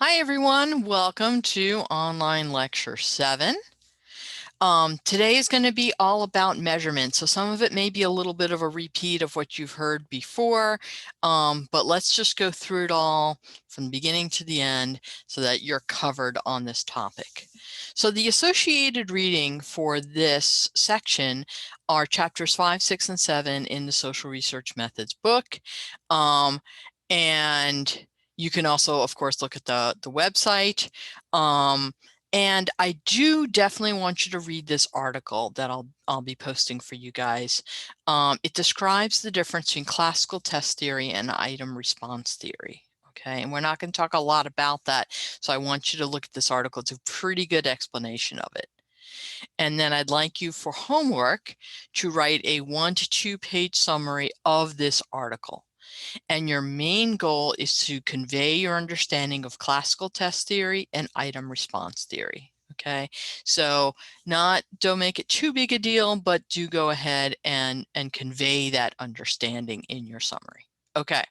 Hi everyone, welcome to online lecture 7. Today is going to be all about measurement, so some of it may be a little bit of a repeat of what you've heard before, but let's just go through it all from the beginning to the end so that you're covered on this topic. So the associated reading for this section are chapters 5, 6, and 7 in the Social Research Methods book, and you can also, of course, look at the website. And I do definitely want you to read this article that I'll be posting for you guys. It describes the difference between classical test theory and item response theory. Okay, and we're not going to talk a lot about that, so I want you to look at this article. It's a pretty good explanation of it. And then I'd like you for homework to write a 1 to 2 page summary of this article. And your main goal is to convey your understanding of classical test theory and item response theory. Okay, so don't make it too big a deal, but do go ahead and convey that understanding in your summary. Okay.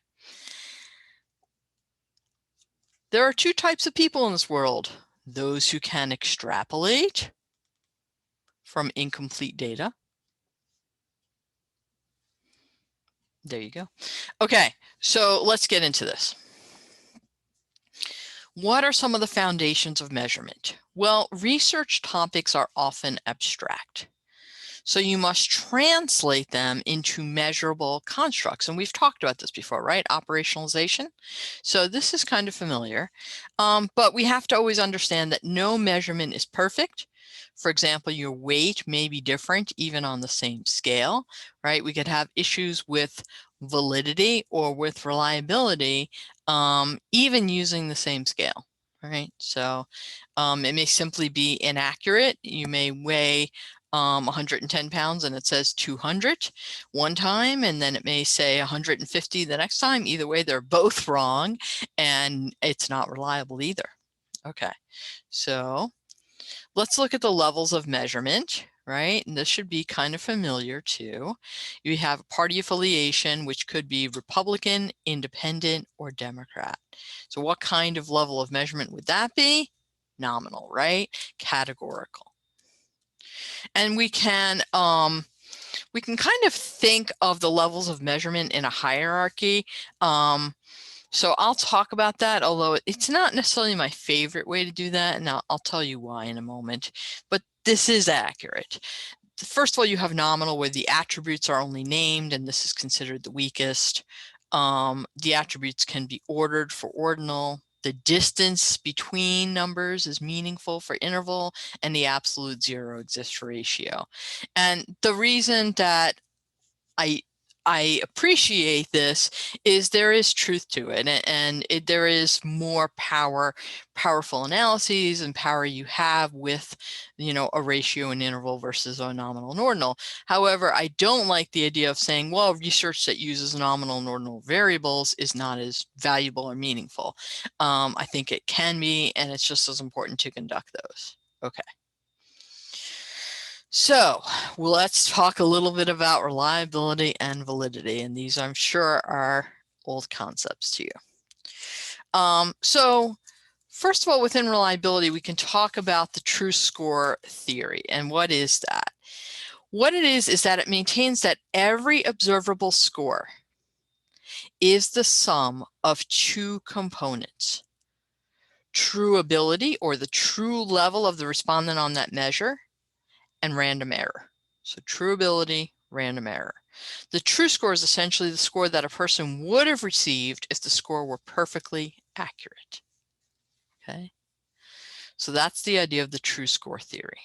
There are two types of people in this world: those who can extrapolate from incomplete data. There you go. Okay, so let's get into this. What are some of the foundations of measurement? Well, research topics are often abstract, so you must translate them into measurable constructs. And we've talked about this before, right? Operationalization. So this is kind of familiar, but we have to always understand that no measurement is perfect. For example, your weight may be different even on the same scale, right? We could have issues with validity or with reliability, even using the same scale, right? So it may simply be inaccurate. You may weigh 110 pounds and it says 200 one time, and then it may say 150 the next time. Either way, they're both wrong and it's not reliable either. Okay, so let's look at the levels of measurement, right? And this should be kind of familiar too. You have party affiliation, which could be Republican, Independent, or Democrat. So what kind of level of measurement would that be? Nominal, right? Categorical. And we can kind of think of the levels of measurement in a hierarchy. So I'll talk about that, although it's not necessarily my favorite way to do that, and I'll tell you why in a moment. But this is accurate. First of all, you have nominal, where the attributes are only named, and this is considered the weakest. The attributes can be ordered for ordinal. The distance between numbers is meaningful for interval, and the absolute zero exists for ratio. And the reason that I appreciate this is there is truth to it, and there is more powerful analyses and power you have with, a ratio and interval versus a nominal and ordinal. However, I don't like the idea of saying, well, research that uses nominal and ordinal variables is not as valuable or meaningful. I think it can be, and it's just as important to conduct those. Okay. So let's talk a little bit about reliability and validity, and these I'm sure are old concepts to you. So first of all, within reliability, we can talk about the true score theory. And what is that? What it is that it maintains that every observable score is the sum of two components: true ability, or the true level of the respondent on that measure, and random error. So true ability, random error. The true score is essentially the score that a person would have received if the score were perfectly accurate. Okay, so that's the idea of the true score theory.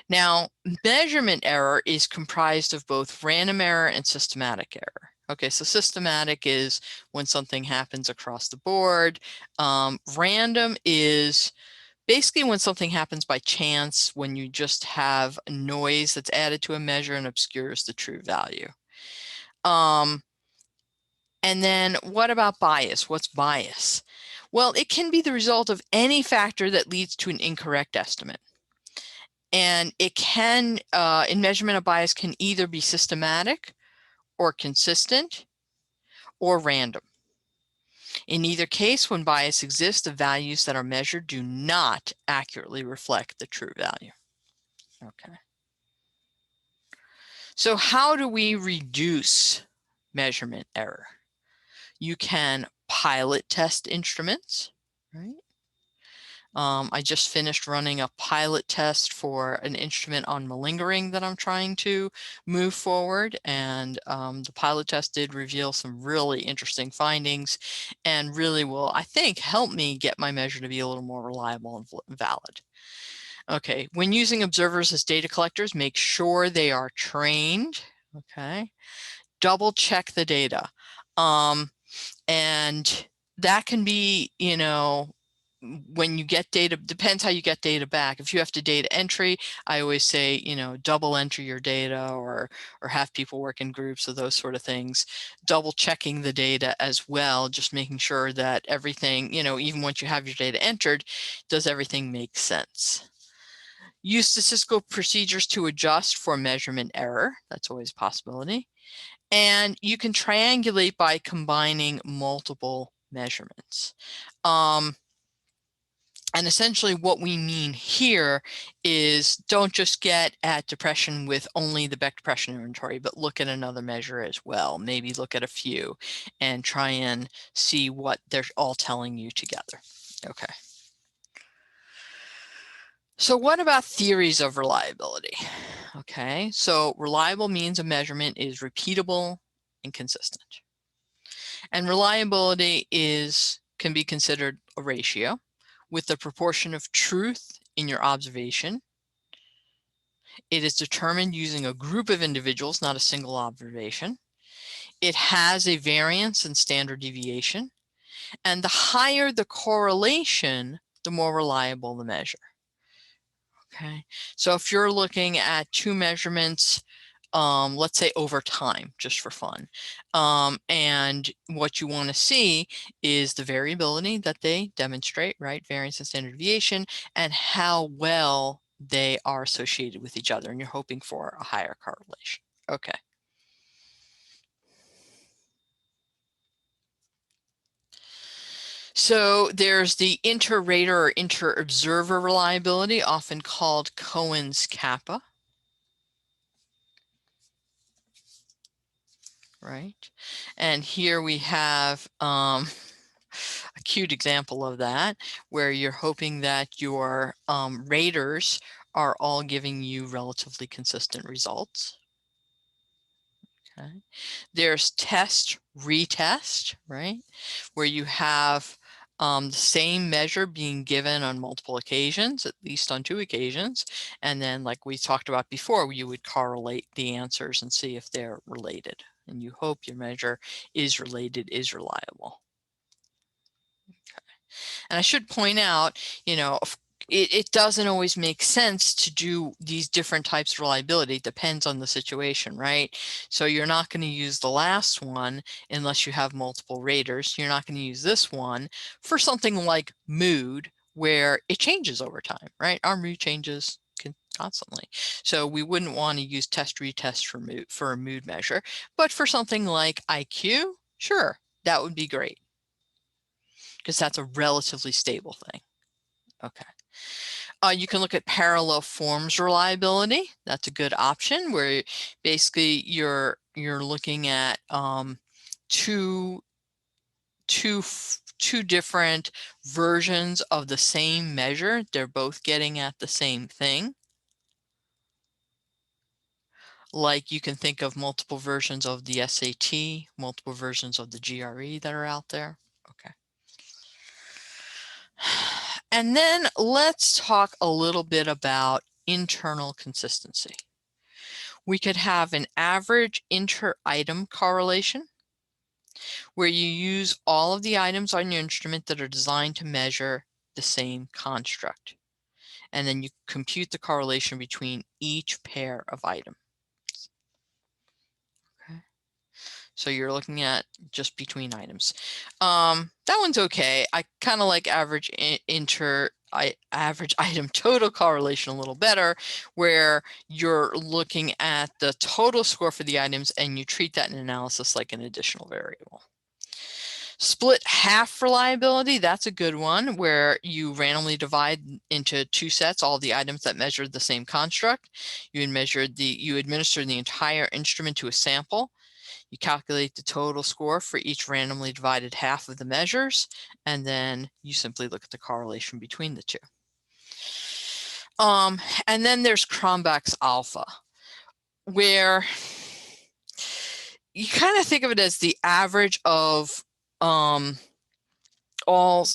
Now, measurement error is comprised of both random error and systematic error. Okay, so systematic is when something happens across the board. Random is basically when something happens by chance, when you just have noise that's added to a measure and obscures the true value. And then what about bias? What's bias? Well, it can be the result of any factor that leads to an incorrect estimate. And it can, in measurement of bias, can either be systematic or consistent or random. In either case, when bias exists, the values that are measured do not accurately reflect the true value. Okay. So how do we reduce measurement error? You can pilot test instruments, right? I just finished running a pilot test for an instrument on malingering that I'm trying to move forward, and the pilot test did reveal some really interesting findings and really will, I think, help me get my measure to be a little more reliable and valid. Okay, when using observers as data collectors, make sure they are trained, okay? Double check the data. And that can be, you know, when you get data, depends how you get data back. If you have to data entry, I always say, you know, double enter your data or have people work in groups or those sort of things. Double checking the data as well, just making sure that everything, you know, even once you have your data entered, does everything make sense? Use statistical procedures to adjust for measurement error. That's always a possibility. And you can triangulate by combining multiple measurements. And essentially what we mean here is don't just get at depression with only the Beck depression inventory, but look at another measure as well. Maybe look at a few and try and see what they're all telling you together. Okay. So what about theories of reliability? Okay, so reliable means a measurement is repeatable and consistent. And reliability can be considered a ratio with the proportion of truth in your observation. It is determined using a group of individuals, not a single observation. It has a variance in standard deviation. And the higher the correlation, the more reliable the measure. Okay, so if you're looking at two measurements, let's say over time, just for fun. And what you want to see is the variability that they demonstrate, right? Variance and standard deviation, and how well they are associated with each other. And you're hoping for a higher correlation. Okay. So there's the inter-rater or inter-observer reliability, often called Cohen's kappa. Right? And here we have a cute example of that, where you're hoping that your raters are all giving you relatively consistent results. Okay. There's test, retest, right? Where you have the same measure being given on multiple occasions, at least on 2 occasions. And then, like we talked about before, you would correlate the answers and see if they're related. And you hope your measure is related, is reliable. Okay. And I should point out, you know, it doesn't always make sense to do these different types of reliability. It depends on the situation, right? So you're not going to use the last one unless you have multiple raters. You're not going to use this one for something like mood, where it changes over time, right? Our mood changes constantly. So we wouldn't want to use test retest for a mood measure, but for something like IQ, sure, that would be great, because that's a relatively stable thing. Okay. You can look at parallel forms reliability. That's a good option, where basically you're looking at two different versions of the same measure. They're both getting at the same thing. Like you can think of multiple versions of the SAT, multiple versions of the GRE that are out there. Okay. And then let's talk a little bit about internal consistency. We could have an average inter-item correlation, where you use all of the items on your instrument that are designed to measure the same construct. And then you compute the correlation between each pair of items. Okay. So you're looking at just between items. That one's okay. I kind of like average average item total correlation a little better, where you're looking at the total score for the items and you treat that in analysis like an additional variable. Split half reliability, that's a good one, where you randomly divide into two sets all the items that measure the same construct. You administer the entire instrument to a sample. You calculate the total score for each randomly divided half of the measures, and then you simply look at the correlation between the two. And then there's Cronbach's alpha, where you kind of think of it as the average of all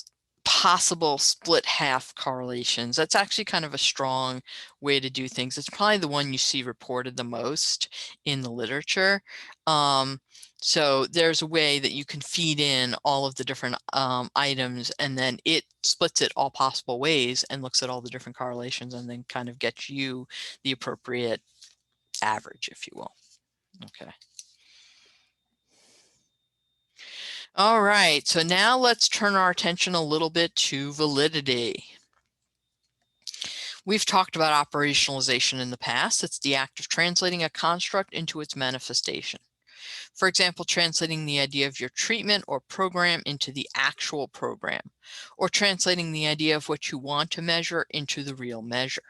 possible split half correlations. That's actually kind of a strong way to do things. It's probably the one you see reported the most in the literature. So there's a way that you can feed in all of the different items, and then it splits it all possible ways and looks at all the different correlations and then kind of gets you the appropriate average, if you will. Okay. All right, so now let's turn our attention a little bit to validity. We've talked about operationalization in the past. It's the act of translating a construct into its manifestation. For example, translating the idea of your treatment or program into the actual program, or translating the idea of what you want to measure into the real measure.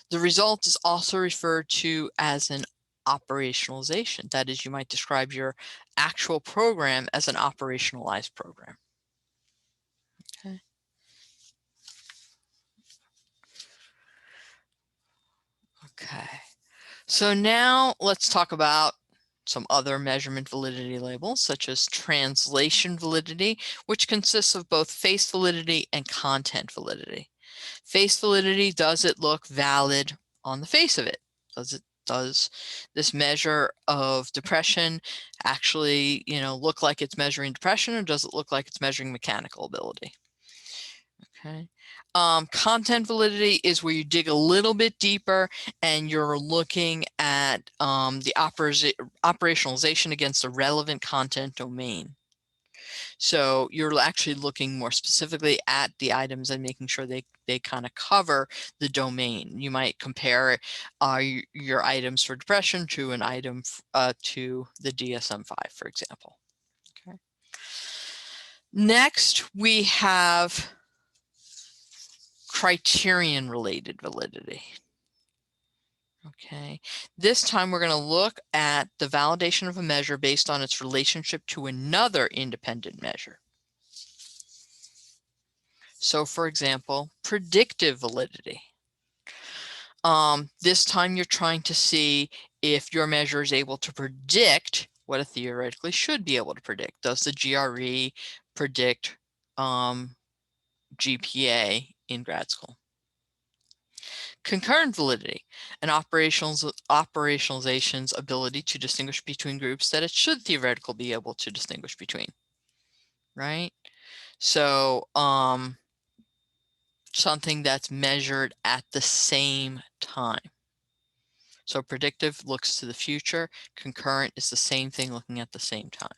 The result is also referred to as an operationalization. That is, you might describe your actual program as an operationalized program. Okay. Okay. So now let's talk about some other measurement validity labels, such as translation validity, which consists of both face validity and content validity. Face validity, does it look valid on the face of it? Does this measure of depression actually, look like it's measuring depression, or does it look like it's measuring mechanical ability? Okay. Content validity is where you dig a little bit deeper and you're looking at the operationalization against a relevant content domain. So you're actually looking more specifically at the items and making sure they kind of cover the domain. You might compare your items for depression to an item to the DSM-5, for example. Okay. Next, we have criterion-related validity. Okay, this time we're going to look at the validation of a measure based on its relationship to another independent measure. So, for example, predictive validity. This time you're trying to see if your measure is able to predict what it theoretically should be able to predict. Does the GRE predict GPA in grad school? Concurrent validity, an operationalization's ability to distinguish between groups that it should theoretically be able to distinguish between, right? So something that's measured at the same time. So predictive looks to the future. Concurrent is the same thing looking at the same time.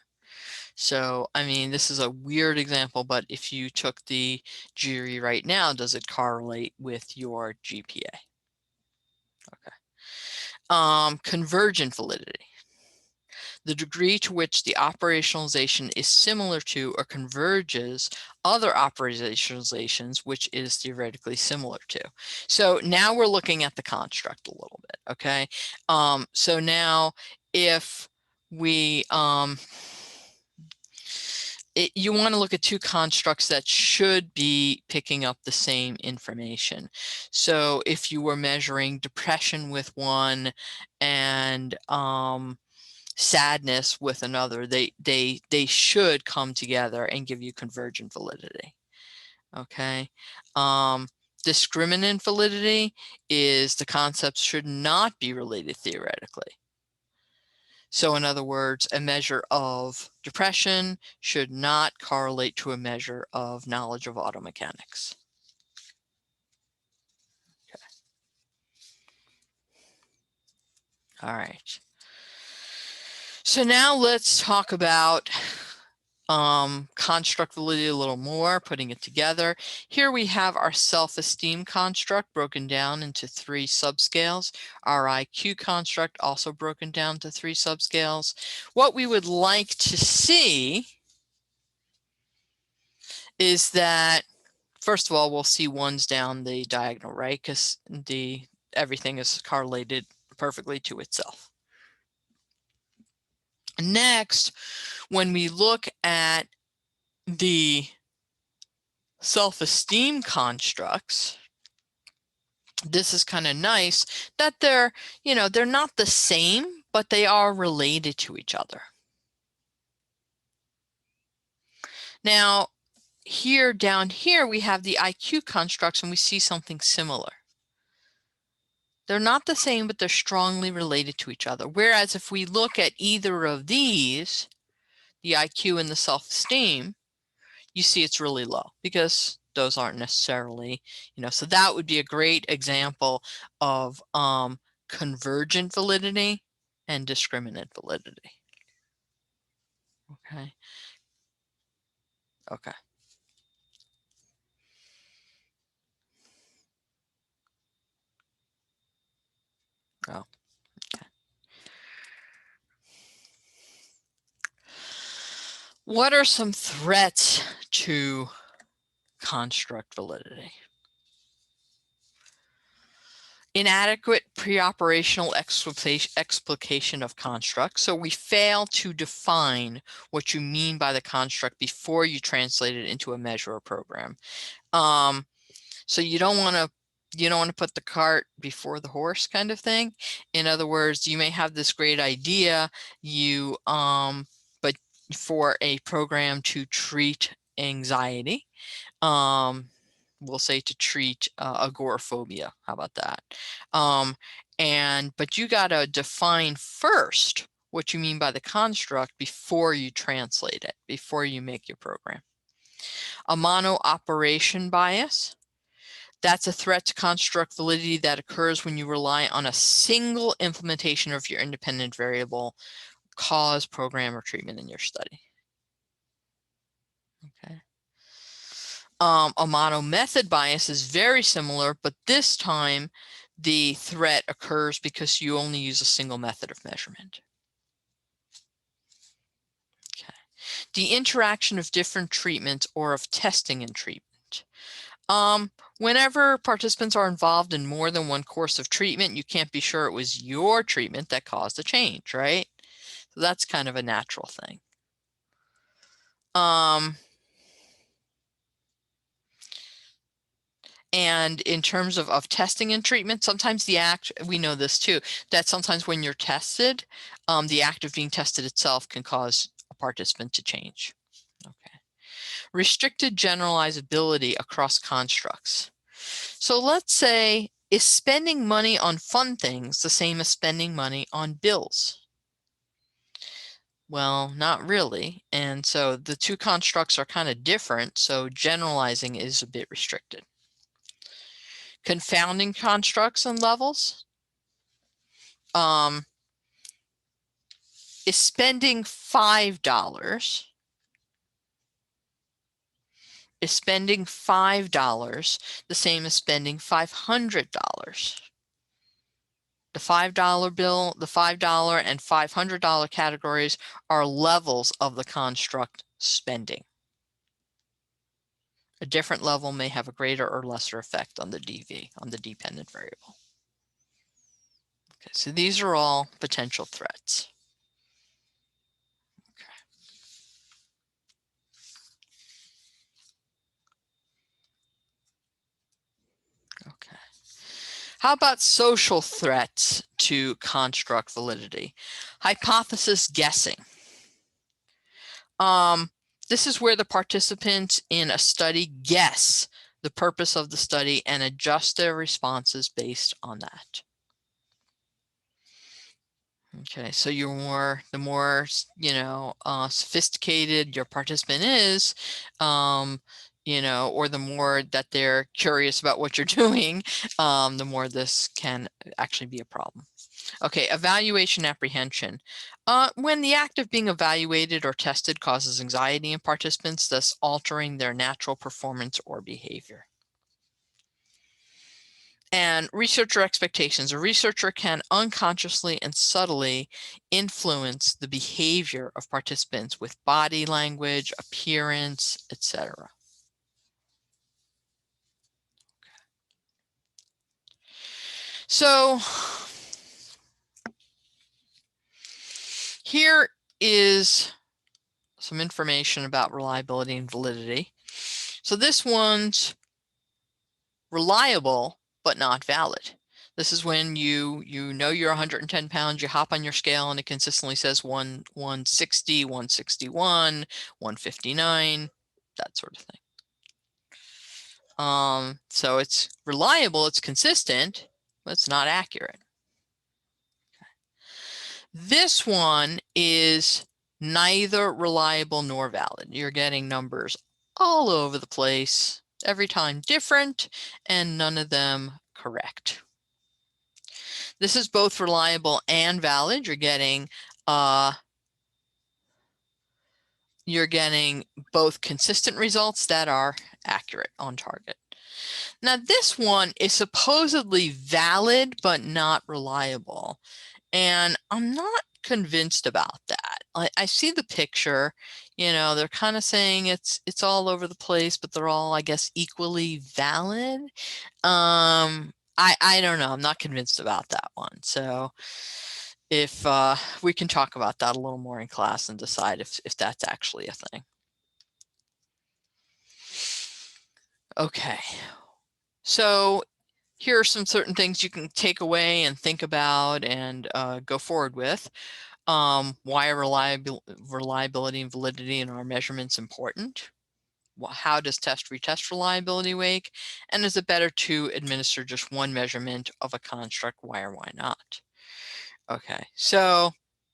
So, I mean, this is a weird example, but if you took the GRE right now, does it correlate with your GPA? Okay. Convergent validity. The degree to which the operationalization is similar to or converges other operationalizations which it is theoretically similar to. So now we're looking at the construct a little bit, okay? So now if we you want to look at two constructs that should be picking up the same information. So if you were measuring depression with one and sadness with another, they should come together and give you convergent validity. Okay. Discriminant validity is the concepts should not be related theoretically. So in other words, a measure of depression should not correlate to a measure of knowledge of auto mechanics. Okay. All right. So now let's talk about construct validity a little more, putting it together. Here we have our self-esteem construct broken down into 3 subscales. Our IQ construct also broken down to 3 subscales. What we would like to see is that, first of all, we'll see ones down the diagonal, right? Because everything is correlated perfectly to itself. Next, when we look at the self-esteem constructs, this is kind of nice that they're not the same, but they are related to each other. Now, down here, we have the IQ constructs, and we see something similar. They're not the same, but they're strongly related to each other. Whereas if we look at either of these, the IQ and the self-esteem, you see it's really low because those aren't necessarily, so that would be a great example of convergent validity and discriminant validity. Okay. Okay. Oh, okay. What are some threats to construct validity? Inadequate preoperational explication of constructs. So we fail to define what you mean by the construct before you translate it into a measure or program. So you don't want to put the cart before the horse, kind of thing. In other words, you may have this great idea, but for a program to treat anxiety, we'll say to treat agoraphobia. How about that? But you got to define first what you mean by the construct before you translate it, before you make your program. A mono-operation bias. That's a threat to construct validity that occurs when you rely on a single implementation of your independent variable cause, program, or treatment in your study. Okay. A mono-method bias is very similar, but this time the threat occurs because you only use a single method of measurement. Okay. The interaction of different treatments or of testing and treatment. Whenever participants are involved in more than one course of treatment, you can't be sure it was your treatment that caused the change, right? So that's kind of a natural thing. And in terms of testing and treatment, sometimes we know this too, that sometimes when you're tested, the act of being tested itself can cause a participant to change. Okay. Restricted generalizability across constructs. So let's say, is spending money on fun things the same as spending money on bills? Well, not really. And so the two constructs are kind of different, so generalizing is a bit restricted. Confounding constructs and levels. Is spending $5 the same as spending $500? The $5 bill, the $5 and $500 categories are levels of the construct spending. A different level may have a greater or lesser effect on the DV, on the dependent variable. Okay, so these are all potential threats. Okay. How about social threats to construct validity? Hypothesis guessing. This is where the participants in a study guess the purpose of the study and adjust their responses based on that. Okay, so the more sophisticated your participant is, or the more that they're curious about what you're doing, the more this can actually be a problem. Okay, evaluation apprehension. When the act of being evaluated or tested causes anxiety in participants, thus altering their natural performance or behavior. And researcher expectations. A researcher can unconsciously and subtly influence the behavior of participants with body language, appearance, etc. So here is some information about reliability and validity. So this one's reliable, but not valid. This is when you know you're 110 pounds, you hop on your scale and it consistently says 160, 161, 159, that sort of thing. So it's reliable, it's consistent, but it's not accurate. This one is neither reliable nor valid. You're getting numbers all over the place, every time different, and none of them correct. This is both reliable and valid. You're getting both consistent results that are accurate, on target. Now this one is supposedly valid but not reliable, and I'm not convinced about that. I see the picture, they're kind of saying it's all over the place, but they're all, I guess, equally valid. I don't know. I'm not convinced about that one. So if we can talk about that a little more in class and decide if that's actually a thing. Okay. So here are some certain things you can take away and think about and go forward with. Why are reliability and validity in our measurements important? How does test-retest reliability work? And is it better to administer just one measurement of a construct? Why or why not? Okay, so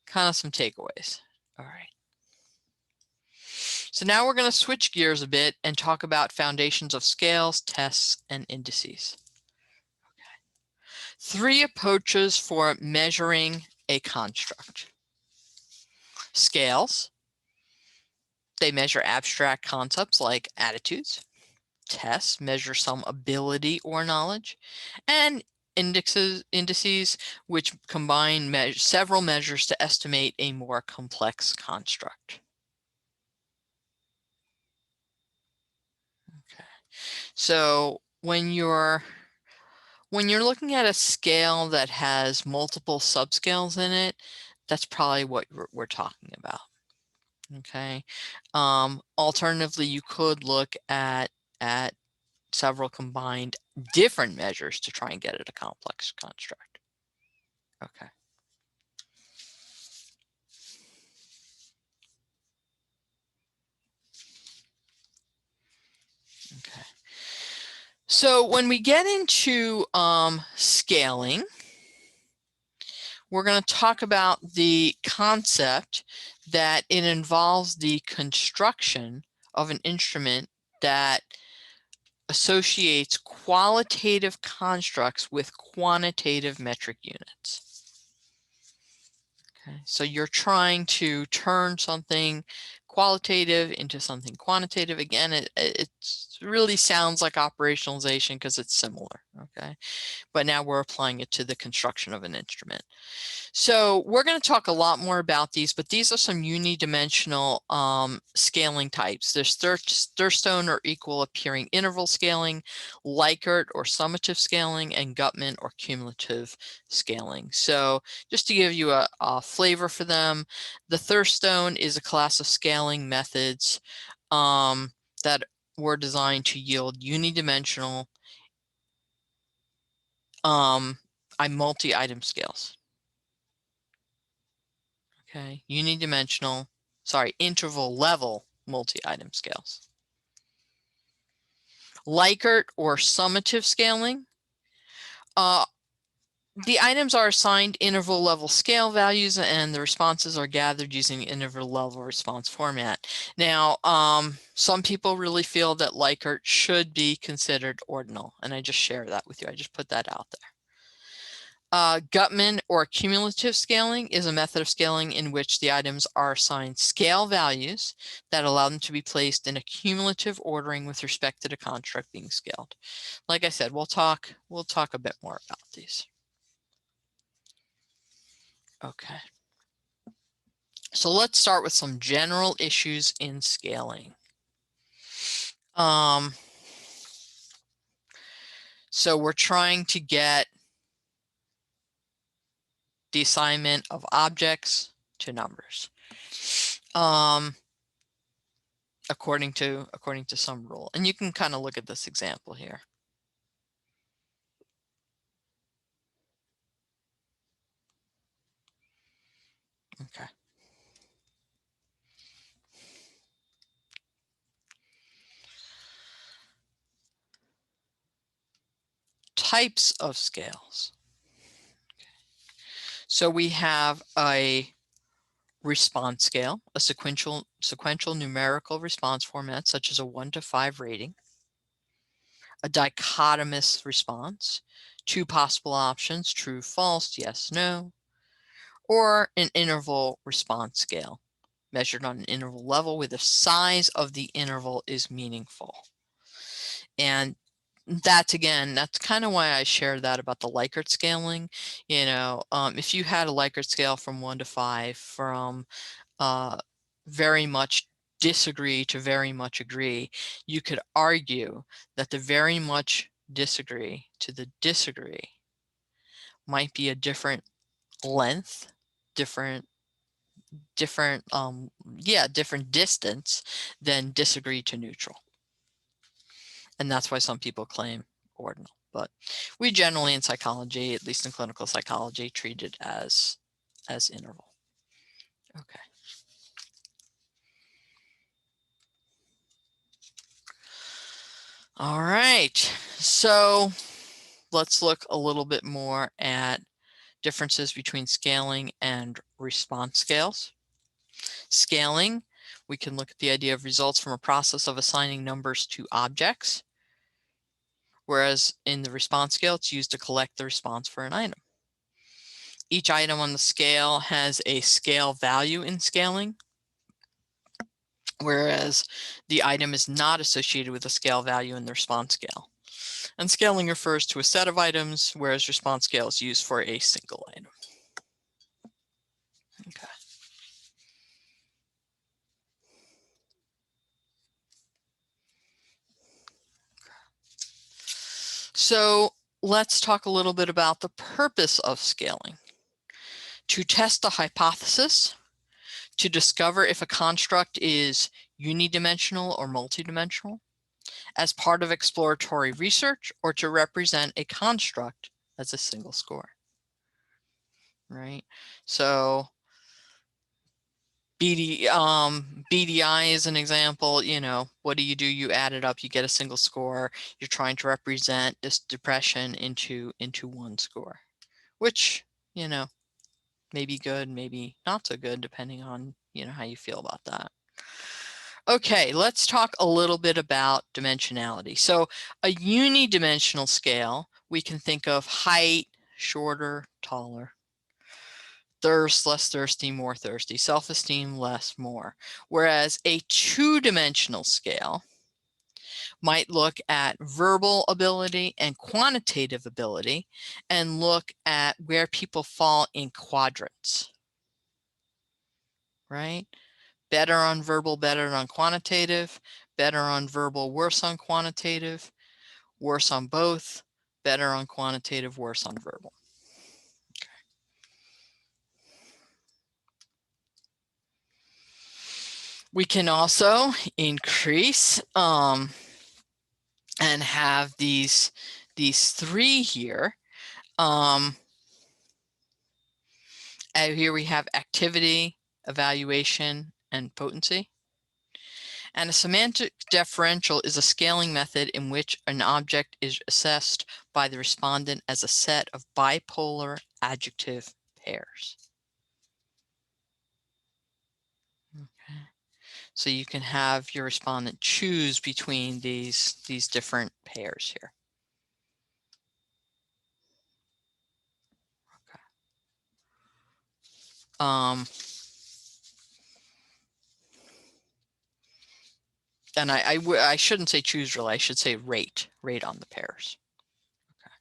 kind of some takeaways. All right. So now we're going to switch gears a bit and talk about foundations of scales, tests, and indices. Okay. 3 approaches for measuring a construct. Scales. They measure abstract concepts like attitudes. Tests measure some ability or knowledge. And indices which combine several measures to estimate a more complex construct. Okay. So when you're looking at a scale that has multiple subscales in it, that's probably what we're talking about. Okay. Alternatively, you could look at several combined different measures to try and get at a complex construct. Okay. Okay. So when we get into scaling, we're going to talk about the concept that it involves the construction of an instrument that associates qualitative constructs with quantitative metric units. Okay, so you're trying to turn something qualitative into something quantitative. Again, it really sounds like operationalization because it's similar, okay? But now we're applying it to the construction of an instrument. So we're going to talk a lot more about these, but these are some unidimensional scaling types. There's Thurstone or equal appearing interval scaling, Likert or summative scaling, and Gutman or cumulative scaling. So just to give you a flavor for them, the Thurstone is a class of scaling methods that were designed to yield unidimensional multi-item scales. Okay, interval level multi-item scales. Likert or summative scaling. The items are assigned interval level scale values and the responses are gathered using interval level response format. Now, some people really feel that Likert should be considered ordinal, and I just share that with you. I just put that out there. Gutman or cumulative scaling is a method of scaling in which the items are assigned scale values that allow them to be placed in a cumulative ordering with respect to the construct being scaled. Like I said, we'll talk a bit more about these. Okay. So let's start with some general issues in scaling. So we're trying to get the assignment of objects to numbers, according to some rule. And you can kind of look at this example here. Okay. Types of scales. So we have a response scale, a sequential numerical response format, such as a 1 to 5 rating, a dichotomous response, 2 possible options, true, false, yes, no, or an interval response scale, measured on an interval level where the size of the interval is meaningful. And that's kind of why I shared that about the Likert scaling. You know, if you had a Likert scale from 1 to 5, from very much disagree to very much agree, you could argue that the very much disagree to the disagree might be a different length, different distance than disagree to neutral. And that's why some people claim ordinal. But we generally in psychology, at least in clinical psychology, treat it as interval. Okay. All right. So let's look a little bit more at differences between scaling and response scales. Scaling, we can look at the idea of results from a process of assigning numbers to objects, whereas in the response scale, it's used to collect the response for an item. Each item on the scale has a scale value in scaling, whereas the item is not associated with a scale value in the response scale. And scaling refers to a set of items, whereas response scale is used for a single item. Okay. So let's talk a little bit about the purpose of scaling. To test a hypothesis, to discover if a construct is unidimensional or multidimensional, as part of exploratory research, or to represent a construct as a single score, right? So BDI is an example. You know, what do? You add it up, you get a single score. You're trying to represent this depression into one score, which, you know, may be good, maybe not so good, depending on, you know, how you feel about that. Okay, let's talk a little bit about dimensionality. So a unidimensional scale, we can think of height, shorter, taller, thirst, less thirsty, more thirsty, self-esteem, less, more. Whereas a two-dimensional scale might look at verbal ability and quantitative ability and look at where people fall in quadrants, right? Better on verbal, better on quantitative, better on verbal, worse on quantitative, worse on both, better on quantitative, worse on verbal. Okay. We can also increase and have these three here. Here we have activity, evaluation, and potency. And a semantic differential is a scaling method in which an object is assessed by the respondent as a set of bipolar adjective pairs. Okay. So you can have your respondent choose between these different pairs here. Okay. And I shouldn't say choose really, I should say rate on the pairs. Okay.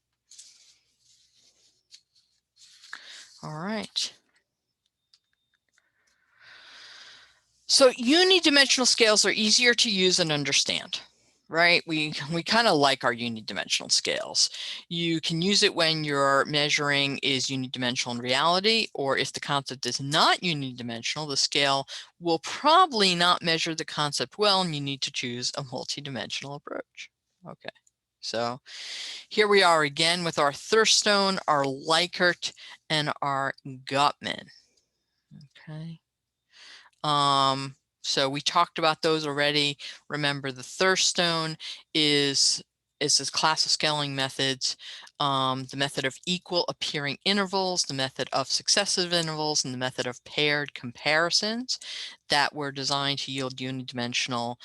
All right. So unidimensional scales are easier to use and understand. right? We kind of like our unidimensional scales. You can use it when your measuring is unidimensional in reality, or if the concept is not unidimensional, the scale will probably not measure the concept well, and you need to choose a multidimensional approach. Okay, so here we are again with our Thurstone, our Likert, and our Gutman. Okay. So we talked about those already. Remember, the Thurstone is this class of scaling methods, the method of equal appearing intervals, the method of successive intervals, and the method of paired comparisons that were designed to yield unidimensional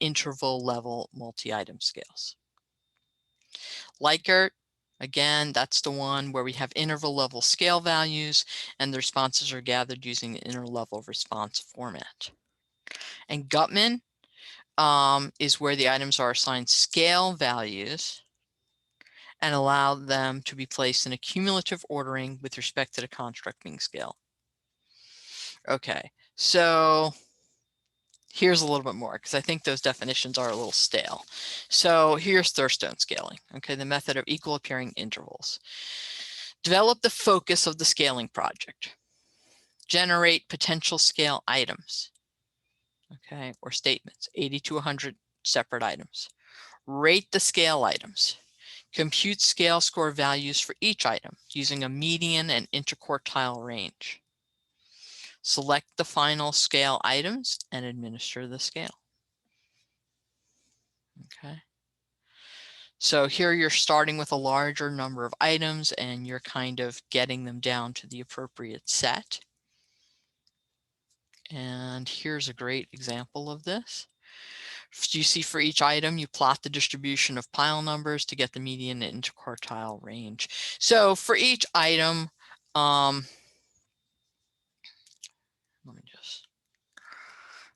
interval level multi-item scales. Likert, again, that's the one where we have interval level scale values and the responses are gathered using the interlevel response format. And Gutman is where the items are assigned scale values and allow them to be placed in a cumulative ordering with respect to the construct being scale. Okay, so here's a little bit more because I think those definitions are a little stale. So here's Thurstone scaling, okay, the method of equal appearing intervals. Develop the focus of the scaling project. Generate potential scale items, okay, or statements, 80 to 100 separate items. Rate the scale items. Compute scale score values for each item using a median and interquartile range. Select the final scale items and administer the scale. Okay. So here you're starting with a larger number of items and you're kind of getting them down to the appropriate set. And here's a great example of this. You see for each item, you plot the distribution of pile numbers to get the median and interquartile range. So for each item, let me just,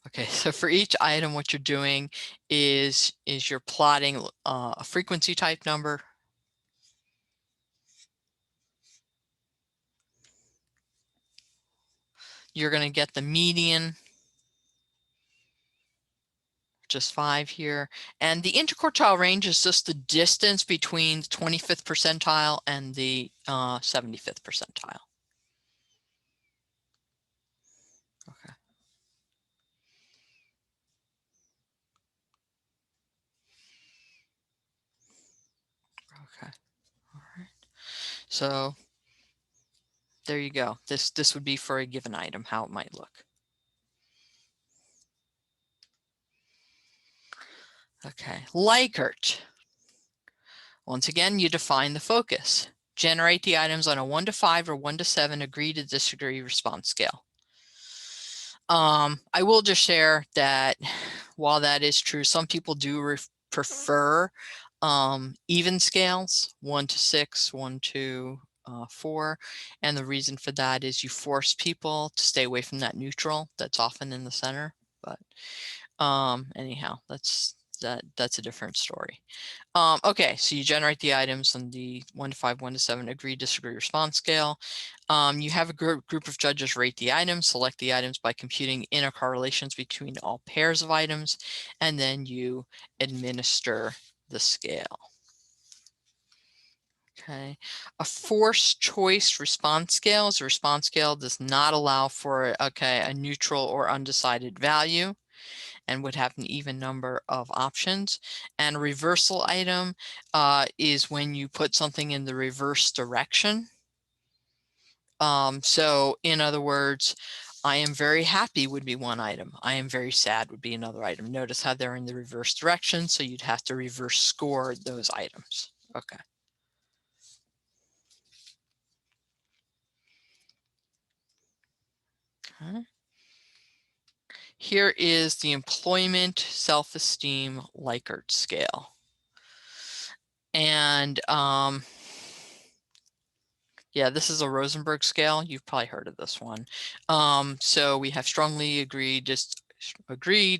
okay, so for each item, what you're doing is you're plotting a frequency type number. You're going to get the median, just 5 here. And the interquartile range is just the distance between the 25th percentile and the 75th percentile. Okay. Okay. All right. So there you go. This would be for a given item, how it might look. Okay. Likert. Once again, you define the focus. Generate the items on a 1 to 5 or 1 to 7 agree to disagree response scale. I will just share that while that is true, some people do prefer even scales, 1 to 6, 1 to 4. And the reason for that is you force people to stay away from that neutral that's often in the center. But anyhow, that's a different story. Okay, so you generate the items on the 1 to 5, 1 to 7 agree, disagree response scale. You have a group of judges rate the items, select the items by computing inner correlations between all pairs of items, and then you administer the scale. Okay, a forced choice response scale is a response scale does not allow for a neutral or undecided value and would have an even number of options. And a reversal item is when you put something in the reverse direction. So in other words, I am very happy would be one item. I am very sad would be another item. Notice how they're in the reverse direction, so you'd have to reverse score those items. Okay. Okay. Here is the employment self-esteem Likert scale. And yeah, this is a Rosenberg scale. You've probably heard of this one. So we have strongly agree, disagree,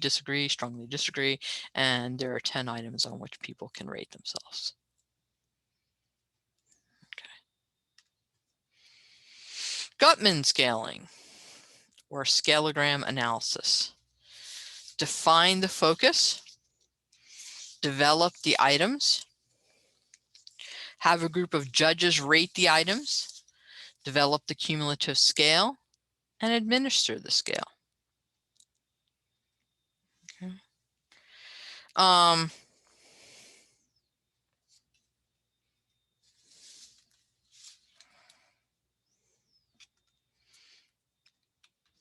strongly disagree, and there are 10 items on which people can rate themselves. Okay. Gutman scaling, or scalegram analysis. Define the focus. develop the items, have a group of judges rate the items, develop the cumulative scale, and administer the scale. Okay.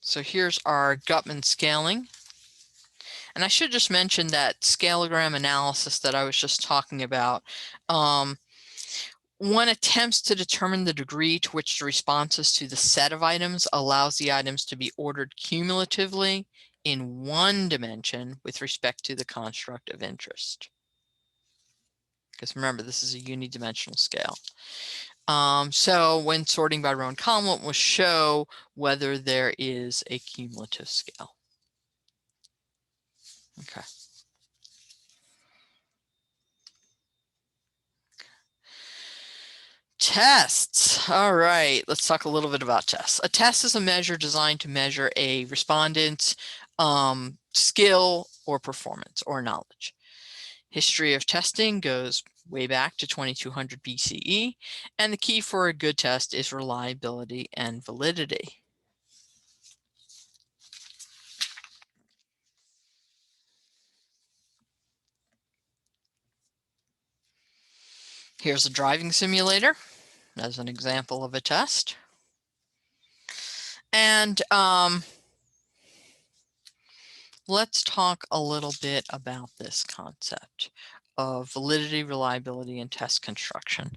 So here's our Gutman scaling. And I should just mention that scalegram analysis that I was just talking about. One attempts to determine the degree to which the responses to the set of items allows the items to be ordered cumulatively in one dimension with respect to the construct of interest. Because remember, this is a unidimensional scale. So when sorting by row and column, it will show whether there is a cumulative scale. Okay. Tests. All right, let's talk a little bit about tests. A test is a measure designed to measure a respondent's skill or performance or knowledge. History of testing goes way back to 2200 BCE, and the key for a good test is reliability and validity. Here's a driving simulator as an example of a test. And let's talk a little bit about this concept of validity, reliability, and test construction.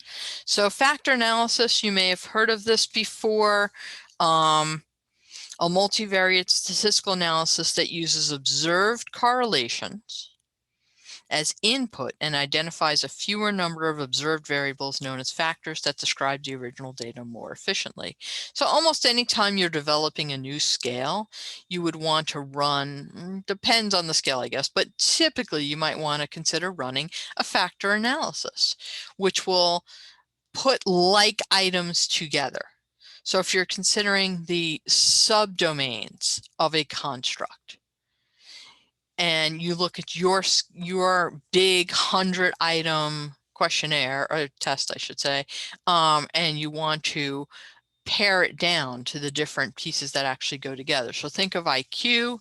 So factor analysis, you may have heard of this before. A multivariate statistical analysis that uses observed correlations as input and identifies a fewer number of observed variables known as factors that describe the original data more efficiently. So almost any time you're developing a new scale, you would want to run, depends on the scale, I guess, but typically you might want to consider running a factor analysis, which will put like items together. So if you're considering the subdomains of a construct, and you look at your big 100-item questionnaire or test, I should say, and you want to pare it down to the different pieces that actually go together. So think of IQ,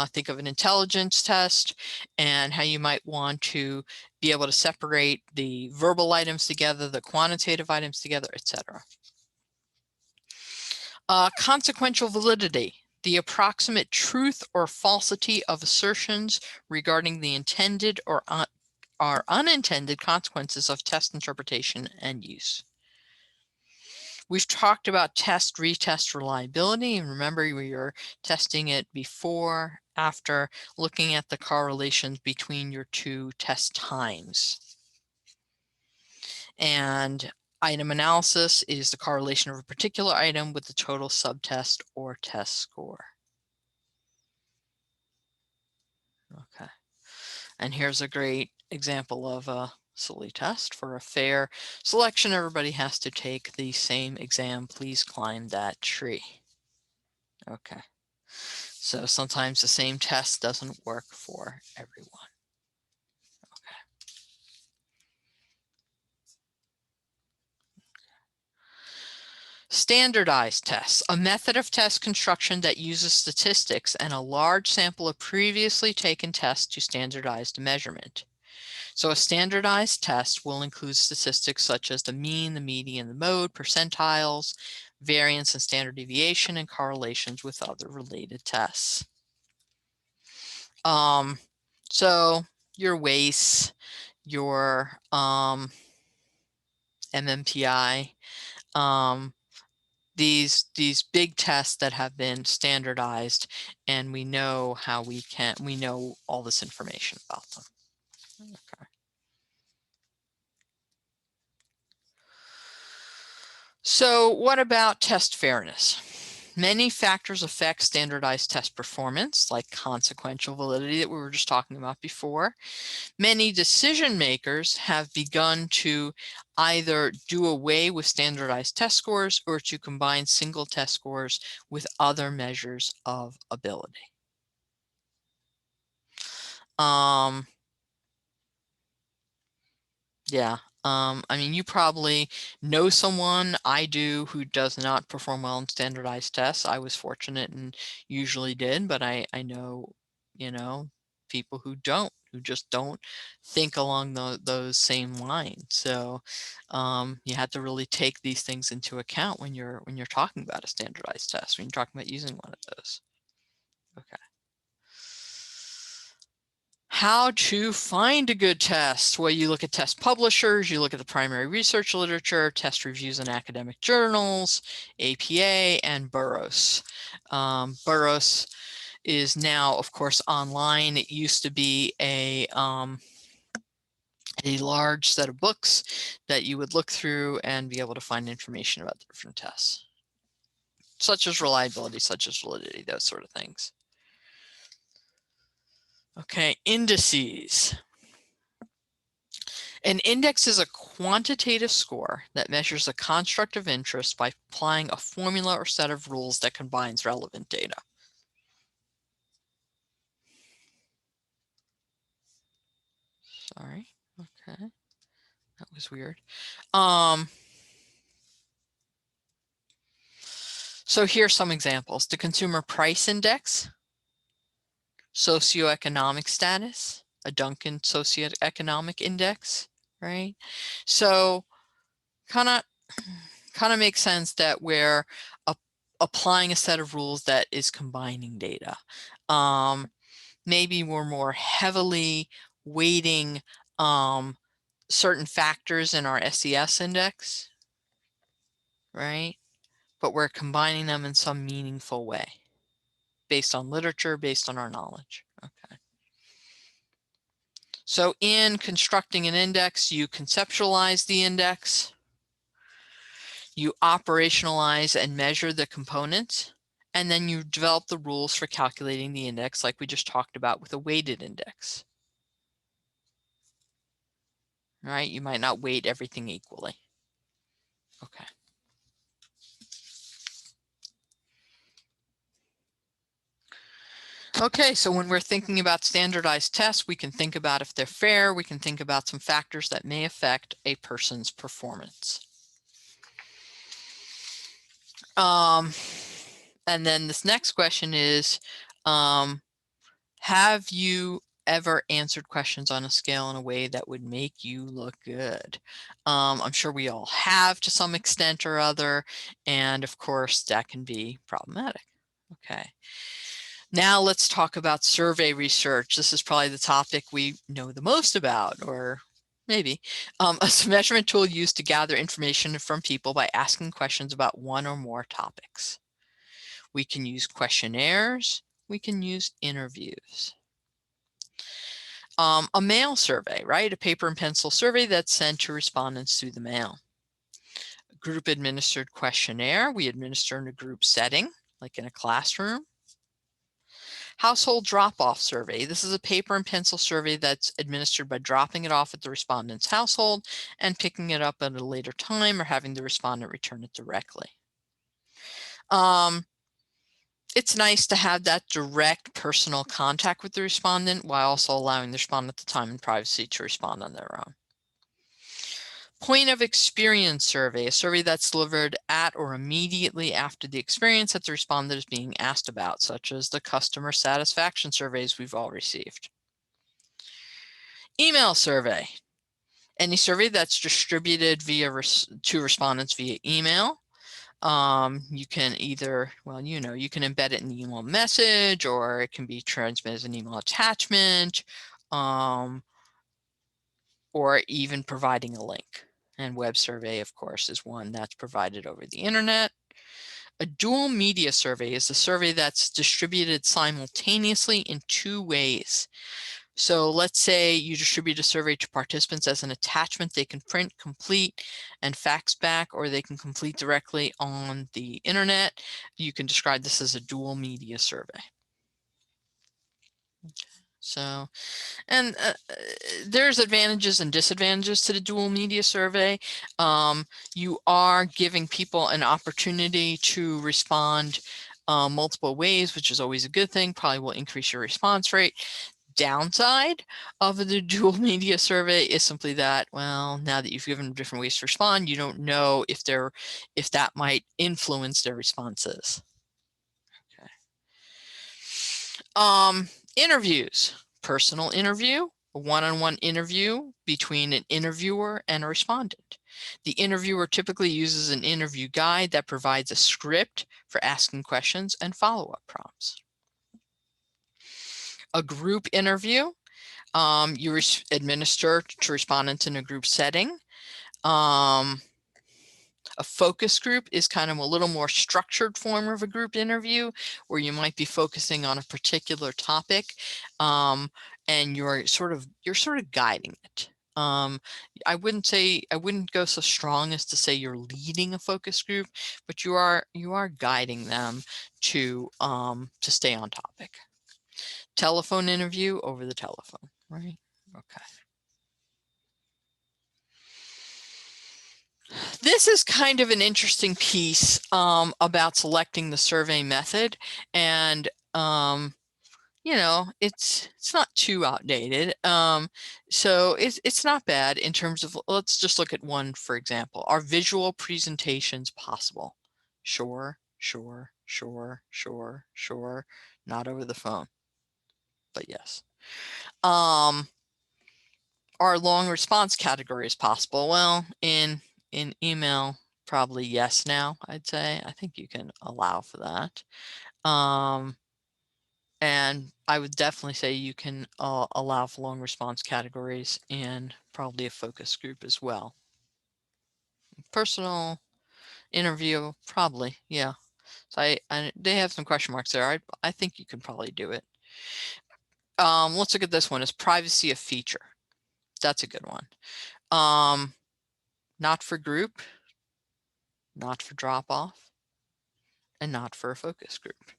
think of an intelligence test, and how you might want to be able to separate the verbal items together, the quantitative items together, etc. Consequential validity. The approximate truth or falsity of assertions regarding the intended or unintended consequences of test interpretation and use. We've talked about test, retest reliability, and remember we were testing it before, after, looking at the correlations between your two test times. And item analysis is the correlation of a particular item with the total subtest or test score. Okay, and here's a great example of a silly test. For a fair selection, everybody has to take the same exam. Please climb that tree. Okay, so sometimes the same test doesn't work for everyone. Standardized tests, a method of test construction that uses statistics and a large sample of previously taken tests to standardize the measurement. So a standardized test will include statistics such as the mean, the median, the mode, percentiles, variance and standard deviation, and correlations with other related tests. So your WACE, your MMPI, these big tests that have been standardized, and we know how we know all this information about them. Okay. So what about test fairness? Many factors affect standardized test performance, like consequential validity that we were just talking about before. Many decision makers have begun to either do away with standardized test scores or to combine single test scores with other measures of ability. Yeah. I mean, you probably know someone, I do, who does not perform well in standardized tests. I was fortunate and usually did, but I know, you know, people who don't, who just don't think along those same lines. So you have to really take these things into account when you're talking about a standardized test, when you're talking about using one of those. Okay. How to find a good test? Well, you look at test publishers, you look at the primary research literature, test reviews in academic journals, APA, and Burroughs. Burroughs is now, of course, online. It used to be a large set of books that you would look through and be able to find information about the different tests, such as reliability, such as validity, those sort of things. Okay, indices. An index is a quantitative score that measures a construct of interest by applying a formula or set of rules that combines relevant data. Sorry, okay, that was weird. So here's some examples. The Consumer Price Index, socioeconomic status, a Duncan socioeconomic index, right? So kind of makes sense that we're applying a set of rules that is combining data. Maybe we're more heavily weighting certain factors in our SES index, right? But we're combining them in some meaningful way based on literature, based on our knowledge. Okay. So in constructing an index, you conceptualize the index, you operationalize and measure the components, and then you develop the rules for calculating the index like we just talked about with a weighted index. Right? You might not weight everything equally. Okay. Okay, so when we're thinking about standardized tests, we can think about if they're fair, we can think about some factors that may affect a person's performance. And then this next question is, have you ever answered questions on a scale in a way that would make you look good? I'm sure we all have to some extent or other, and of course that can be problematic. Okay. Now let's talk about survey research. This is probably the topic we know the most about, or maybe. A measurement tool used to gather information from people by asking questions about one or more topics. We can use questionnaires. We can use interviews. A mail survey, right? A paper and pencil survey that's sent to respondents through the mail. A group administered questionnaire. We administer in a group setting, like in a classroom. Household drop-off survey. This is a paper and pencil survey that's administered by dropping it off at the respondent's household and picking it up at a later time or having the respondent return it directly. It's nice to have that direct personal contact with the respondent while also allowing the respondent the time and privacy to respond on their own. Point of experience survey, a survey that's delivered at or immediately after the experience that the respondent is being asked about, such as the customer satisfaction surveys we've all received. Email survey, any survey that's distributed to respondents via email. You can either, well, you can embed it in the email message, or it can be transmitted as an email attachment, or even providing a link. And web survey, of course, is one that's provided over the internet. A dual media survey is a survey that's distributed simultaneously in two ways. So let's say you distribute a survey to participants as an attachment they can print, complete, and fax back, or they can complete directly on the internet. You can describe this as a dual media survey. So, and there's advantages and disadvantages to the dual media survey. You are giving people an opportunity to respond multiple ways, which is always a good thing, probably will increase your response rate. Downside of the dual media survey is simply that, well, now that you've given them different ways to respond, you don't know if that might influence their responses. Okay. Interviews, personal interview, a one-on-one interview between an interviewer and a respondent. The interviewer typically uses an interview guide that provides a script for asking questions and follow-up prompts. A group interview, you administer to respondents in a group setting. A focus group is kind of a little more structured form of a group interview where you might be focusing on a particular topic, and you're sort of guiding it. I wouldn't go so strong as to say you're leading a focus group, but you are guiding them to stay on topic. Telephone interview over the telephone, right? Okay. This is kind of an interesting piece about selecting the survey method, and you know, it's not too outdated. So it's not bad in terms of, let's just look at one, for example. Are visual presentations possible? Sure, sure, sure, sure, sure. Not over the phone, but yes. Are long response categories possible? Well, in email, probably yes now, I'd say. I think you can allow for that. And I would definitely say you can allow for long response categories in probably a focus group as well. Personal interview, probably, yeah. So they have some question marks there. I think you can probably do it. Let's look at this one. Is privacy a feature? That's a good one. Not for group, not for drop off, and not for a focus group.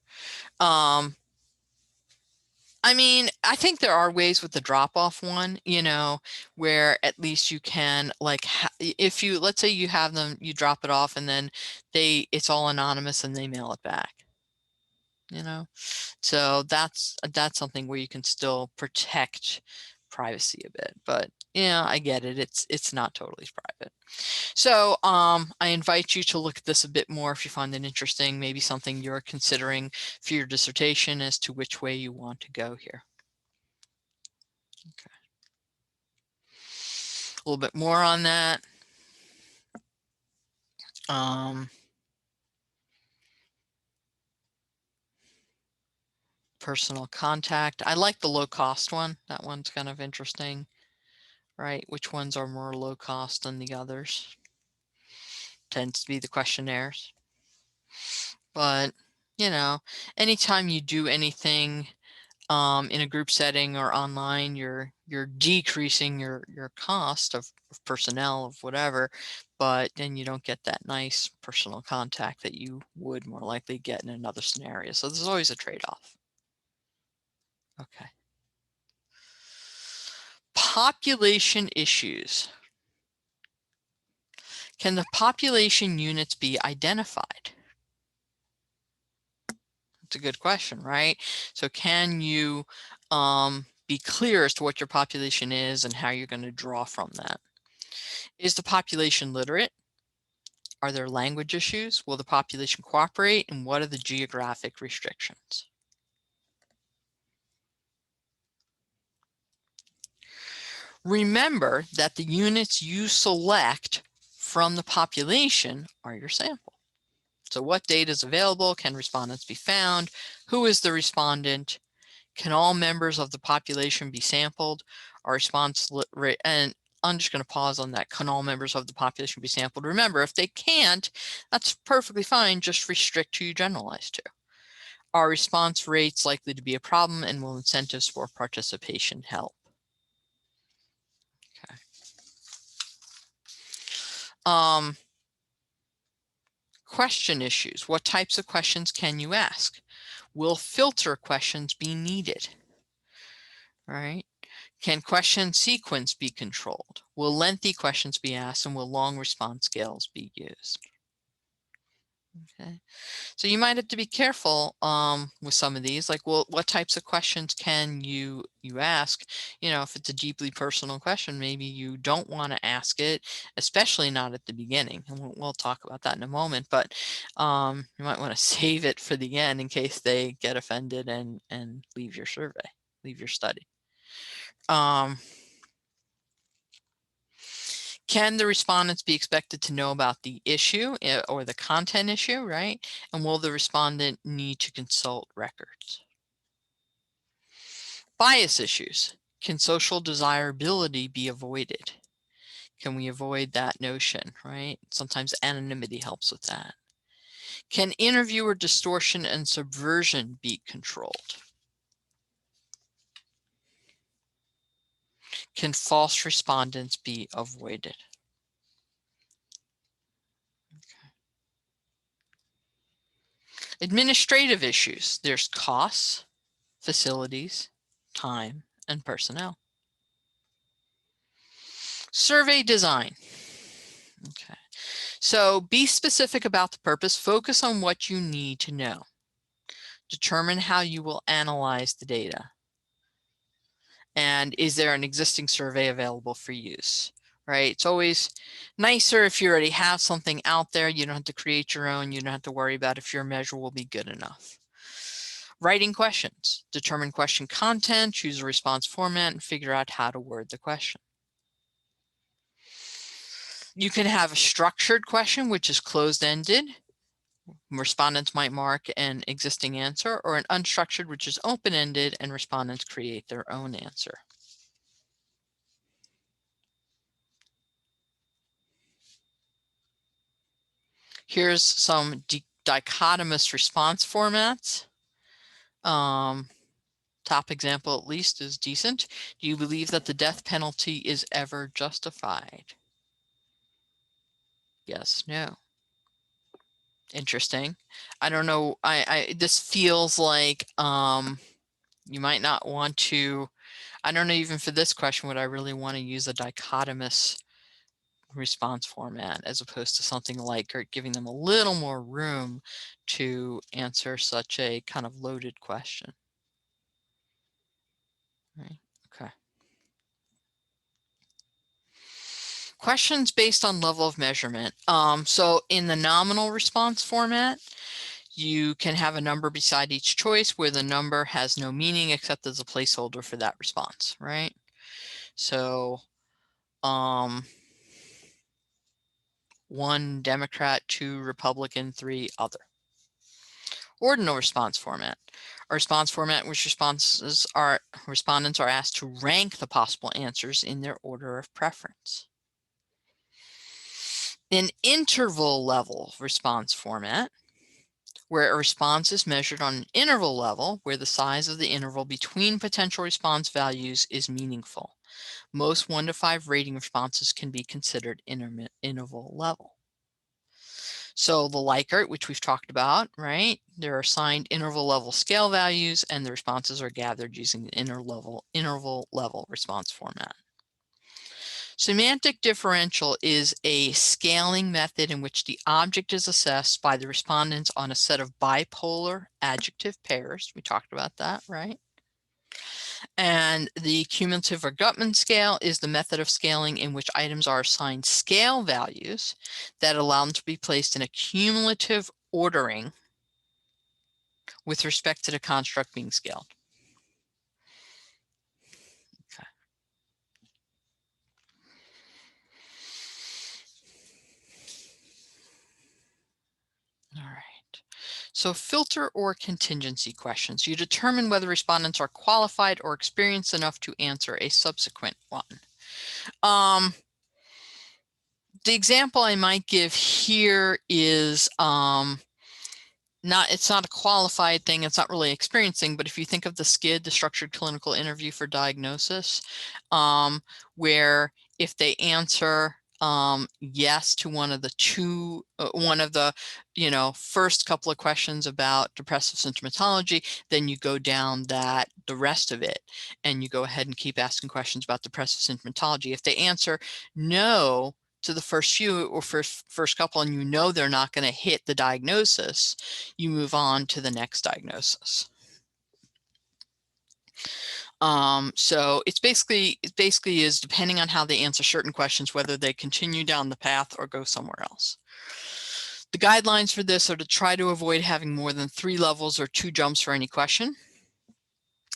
I mean, I think there are ways with the drop off one, you know, where at least you can, like, if you, let's say you have them, you drop it off and then it's all anonymous and they mail it back, you know. So that's something where you can still protect privacy a bit, but yeah, I get it. It's not totally private. So I invite you to look at this a bit more if you find it interesting, maybe something you're considering for your dissertation as to which way you want to go here. Okay. A little bit more on that. Personal contact. I like the low cost one. That one's kind of interesting, right? Which ones are more low cost than the others? Tends to be the questionnaires. But, you know, anytime you do anything in a group setting or online, you're decreasing your cost of personnel, of whatever, but then you don't get that nice personal contact that you would more likely get in another scenario. So there's always a trade-off. Okay. Population issues. Can the population units be identified? That's a good question, right? So can you be clear as to what your population is and how you're going to draw from that? Is the population literate? Are there language issues? Will the population cooperate? And what are the geographic restrictions? Remember that the units you select from the population are your sample. So what data is available? Can respondents be found? Who is the respondent? Can all members of the population be sampled? Our response rate, and I'm just going to pause on that. Can all members of the population be sampled? Remember, if they can't, that's perfectly fine. Just restrict who you generalize to. Are response rates likely to be a problem, and will incentives for participation help? Okay. Question issues. What types of questions can you ask? Will filter questions be needed? All right. Can question sequence be controlled? Will lengthy questions be asked, and will long response scales be used? Okay. So you might have to be careful with some of these, like, well, what types of questions can you ask? You know, if it's a deeply personal question, maybe you don't want to ask it, especially not at the beginning. And we'll talk about that in a moment, but you might want to save it for the end in case they get offended and leave your survey, leave your study. Can the respondents be expected to know about the issue or the content issue, right? And will the respondent need to consult records? Bias issues. Can social desirability be avoided? Can we avoid that notion, right? Sometimes anonymity helps with that. Can interviewer distortion and subversion be controlled? Can false respondents be avoided? Administrative issues. There's costs, facilities, time, and personnel. Survey design. Okay. So be specific about the purpose. Focus on what you need to know. Determine how you will analyze the data. And is there an existing survey available for use? Right? It's always nicer if you already have something out there. You don't have to create your own. You don't have to worry about if your measure will be good enough. Writing questions. Determine question content, choose a response format, and figure out how to word the question. You can have a structured question, which is closed-ended. Respondents might mark an existing answer, or an unstructured, which is open-ended, and respondents create their own answer. Here's some dichotomous response formats. Top example, at least, is decent. Do you believe that the death penalty is ever justified? Yes, no. Interesting. I don't know. This feels like you might not want to. I don't know, even for this question, would I really want to use a dichotomous response format as opposed to something like giving them a little more room to answer such a kind of loaded question. Right. Okay. Questions based on level of measurement. So in the nominal response format, you can have a number beside each choice where the number has no meaning except as a placeholder for that response, right? So 1 Democrat, 2 Republican, 3 other. Ordinal response format. A response format in which respondents are asked to rank the possible answers in their order of preference. An interval level response format, where a response is measured on an interval level where the size of the interval between potential response values is meaningful. Most 1 to 5 rating responses can be considered interval level. So the Likert, which we've talked about, right? There are assigned interval level scale values, and the responses are gathered using the interval level response format. Semantic differential is a scaling method in which the object is assessed by the respondents on a set of bipolar adjective pairs. We talked about that, right? And the cumulative or Gutman scale is the method of scaling in which items are assigned scale values that allow them to be placed in a cumulative ordering with respect to the construct being scaled. Okay. All right. So filter or contingency questions. You determine whether respondents are qualified or experienced enough to answer a subsequent one. The example I might give here is it's not a qualified thing, it's not really experiencing, but if you think of the SCID, the structured clinical interview for diagnosis, where if they answer yes to one of the first couple of questions about depressive symptomatology, then you go down the rest of it and you go ahead and keep asking questions about depressive symptomatology. If they answer no to the first few or first couple and you know they're not going to hit the diagnosis, you move on to the next diagnosis. So it basically is depending on how they answer certain questions, whether they continue down the path or go somewhere else. The guidelines for this are to try to avoid having more than 3 levels or 2 jumps for any question.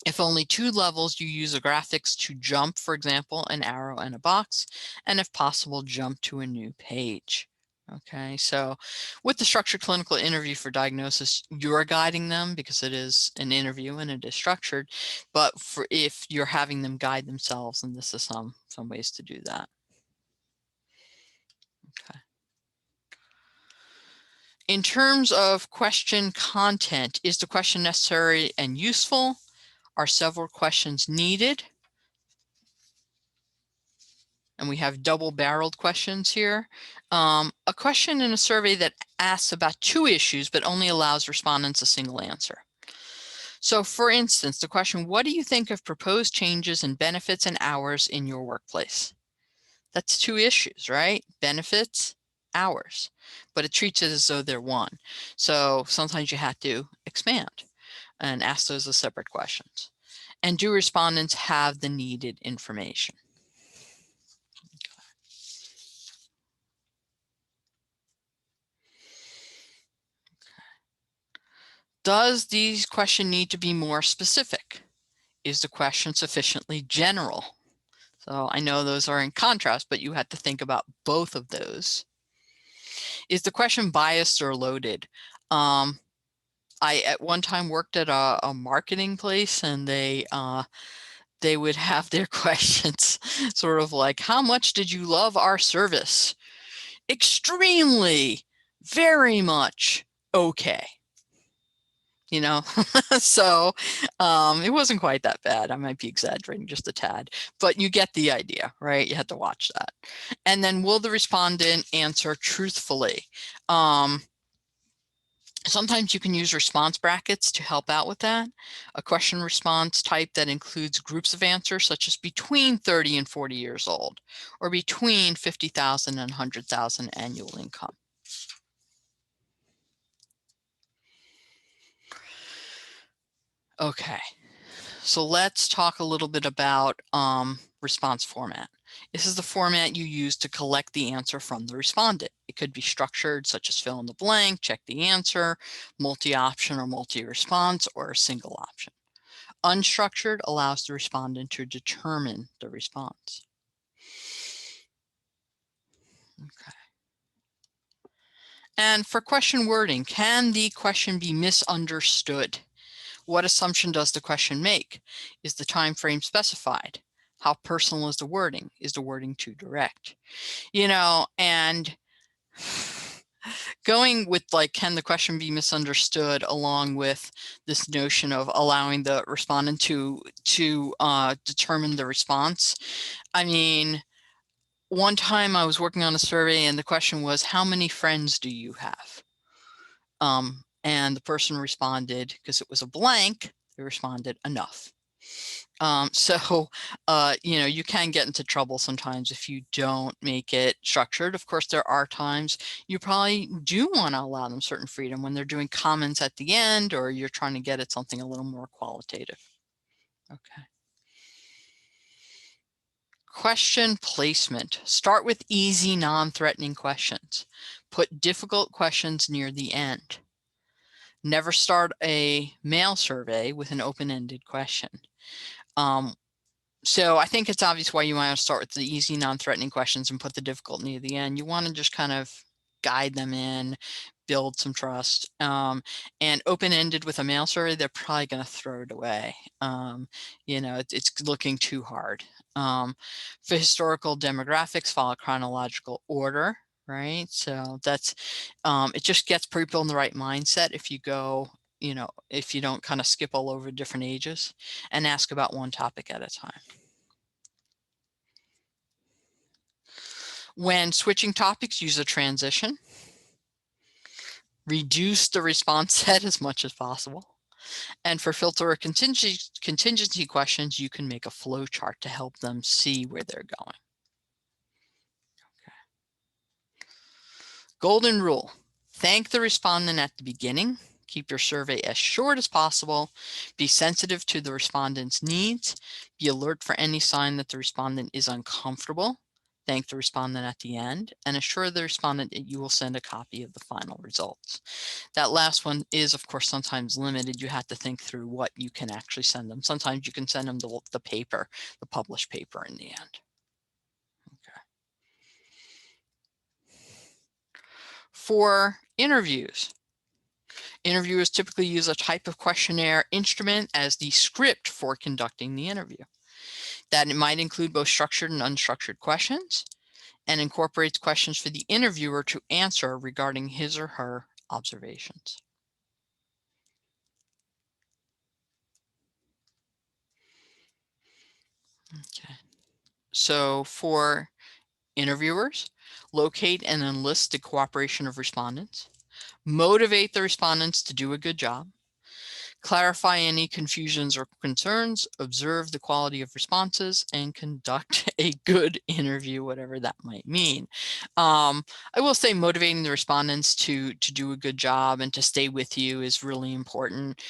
If only 2 levels, you use a graphics to jump, for example, an arrow and a box, and if possible, jump to a new page. Okay, so with the structured clinical interview for diagnosis, you're guiding them because it is an interview and it is structured, but for if you're having them guide themselves, and this is some ways to do that. Okay. In terms of question content, is the question necessary and useful? Are several questions needed? And we have double-barreled questions here. A question in a survey that asks about 2 issues but only allows respondents a single answer. So for instance, the question, what do you think of proposed changes in benefits and hours in your workplace? That's 2 issues, right? Benefits, hours, but it treats it as though they're one. So sometimes you have to expand and ask those as separate questions. And do respondents have the needed information? Does the question need to be more specific? Is the question sufficiently general? So I know those are in contrast, but you have to think about both of those. Is the question biased or loaded? I at one time worked at a marketing place, and they would have their questions sort of like, how much did you love our service? Extremely, very much, okay. You know, so it wasn't quite that bad. I might be exaggerating just a tad, but you get the idea, right? You have to watch that. And then will the respondent answer truthfully? Sometimes you can use response brackets to help out with that. A question response type that includes groups of answers, such as between 30 and 40 years old, or between 50,000 and 100,000 annual income. Okay, so let's talk a little bit about response format. This is the format you use to collect the answer from the respondent. It could be structured, such as fill in the blank, check the answer, multi-option or multi-response, or a single option. Unstructured allows the respondent to determine the response. Okay. And for question wording, can the question be misunderstood? What assumption does the question make? Is the time frame specified? How personal is the wording? Is the wording too direct? You know, and going with like, can the question be misunderstood, along with this notion of allowing the respondent to determine the response. I mean, one time I was working on a survey and the question was, how many friends do you have? And the person responded, because it was a blank, they responded, enough. So, you know, you can get into trouble sometimes if you don't make it structured. Of course, there are times you probably do want to allow them certain freedom when they're doing comments at the end, or you're trying to get at something a little more qualitative. Okay. Question placement. Start with easy, non-threatening questions. Put difficult questions near the end. Never start a mail survey with an open-ended question. So I think it's obvious why you want to start with the easy, non-threatening questions and put the difficult near the end. You want to just kind of guide them in, build some trust. And open-ended with a mail survey, they're probably going to throw it away. You know, it's looking too hard. For historical demographics, follow chronological order, right? So that's, it just gets people in the right mindset if you go, you know, if you don't kind of skip all over different ages and ask about one topic at a time. When switching topics, use a transition. Reduce the response set as much as possible. And for filter or contingency questions, you can make a flow chart to help them see where they're going. Okay. Golden rule: thank the respondent at the beginning. Keep your survey as short as possible. Be sensitive to the respondent's needs. Be alert for any sign that the respondent is uncomfortable. Thank the respondent at the end, and assure the respondent that you will send a copy of the final results. That last one is, of course, sometimes limited. You have to think through what you can actually send them. Sometimes you can send them the paper, the published paper in the end. Okay. For interviews, interviewers typically use a type of questionnaire instrument as the script for conducting the interview. That it might include both structured and unstructured questions, and incorporates questions for the interviewer to answer regarding his or her observations. Okay. So for interviewers, locate and enlist the cooperation of respondents, motivate the respondents to do a good job, clarify any confusions or concerns, observe the quality of responses, and conduct a good interview, whatever that might mean. I will say motivating the respondents to do a good job and to stay with you is really important.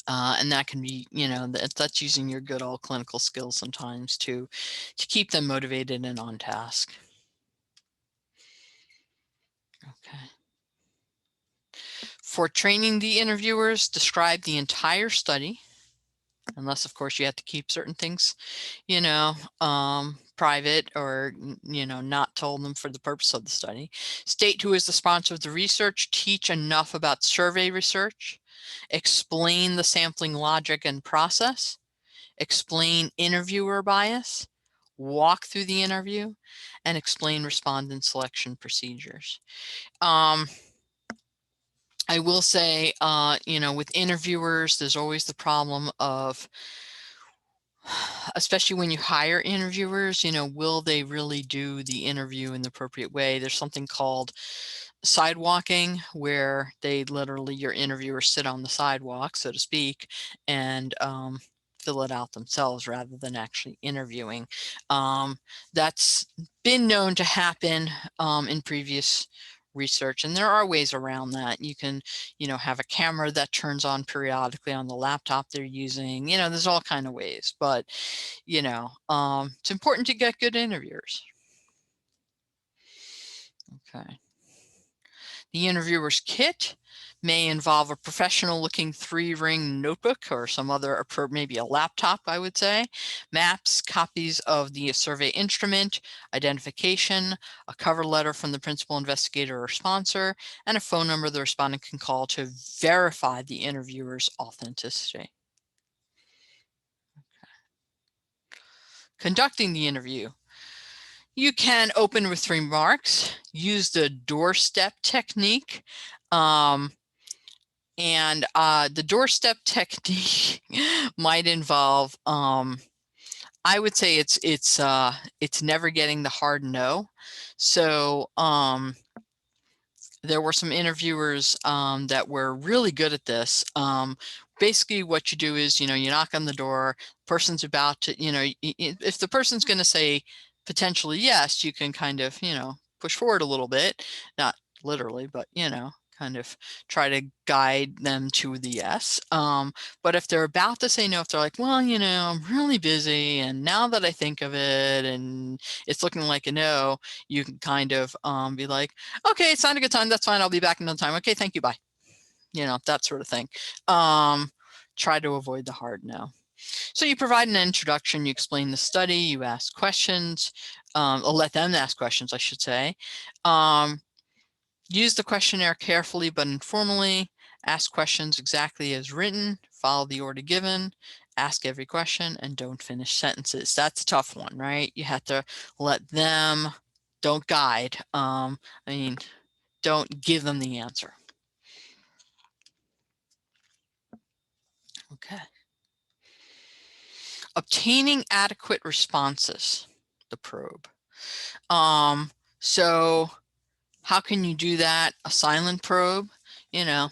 And that can be, that's using your good old clinical skills sometimes to keep them motivated and on task. Okay. For training the interviewers, describe the entire study, unless of course you have to keep certain things, private or, not told them for the purpose of the study. State who is the sponsor of the research, teach enough about survey research, explain the sampling logic and process, explain interviewer bias, walk through the interview, and explain respondent selection procedures. I will say, with interviewers, there's always the problem of, especially when you hire interviewers, will they really do the interview in the appropriate way? There's something called sidewalking, where they literally, your interviewers sit on the sidewalk, so to speak, and fill it out themselves rather than actually interviewing. That's been known to happen in previous research, and there are ways around that. You can, have a camera that turns on periodically on the laptop they're using. There's all kind of ways, but it's important to get good interviewers. Okay. The interviewer's kit may involve a professional looking 3-ring notebook or some other, maybe a laptop, I would say, maps, copies of the survey instrument, identification, a cover letter from the principal investigator or sponsor, and a phone number the respondent can call to verify the interviewer's authenticity. Conducting the interview. You can open with remarks, use the doorstep technique. And the doorstep technique might involve, I would say it's never getting the hard no. So there were some interviewers that were really good at this. Basically what you do is, you knock on the door, person's about to, if the person's going to say potentially yes, you can kind of, push forward a little bit, not literally, but, kind of try to guide them to the yes. But if they're about to say no, if they're like, well, I'm really busy, and now that I think of it, and it's looking like a no, you can kind of be like, okay, it's not a good time. That's fine. I'll be back in no time. Okay, thank you. Bye. That sort of thing. Try to avoid the hard no. So you provide an introduction, you explain the study, you ask questions, or let them ask questions, I should say. Use the questionnaire carefully but informally. Ask questions exactly as written. Follow the order given. Ask every question and don't finish sentences. That's a tough one, right? You have to let them, don't guide. Don't give them the answer. Okay. Obtaining adequate responses, the probe. So how can you do that? A silent probe, the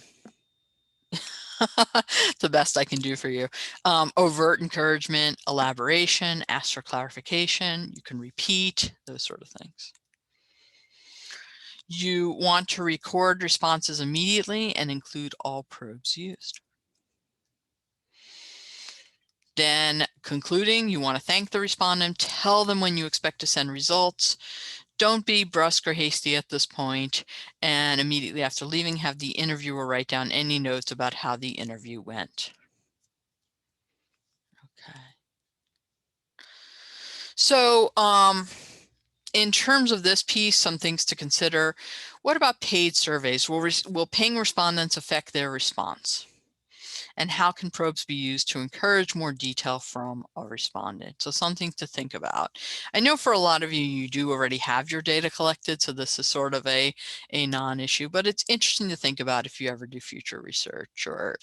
best I can do for you. Overt encouragement, elaboration, ask for clarification, you can repeat, those sort of things. You want to record responses immediately and include all probes used. Then concluding, you want to thank the respondent, tell them when you expect to send results. Don't be brusque or hasty at this point, and immediately after leaving, have the interviewer write down any notes about how the interview went. Okay. So in terms of this piece, some things to consider. What about paid surveys? Will paying respondents affect their response? And how can probes be used to encourage more detail from a respondent? So something to think about. I know for a lot of you, you do already have your data collected, so this is sort of a non-issue, but it's interesting to think about if you ever do future research or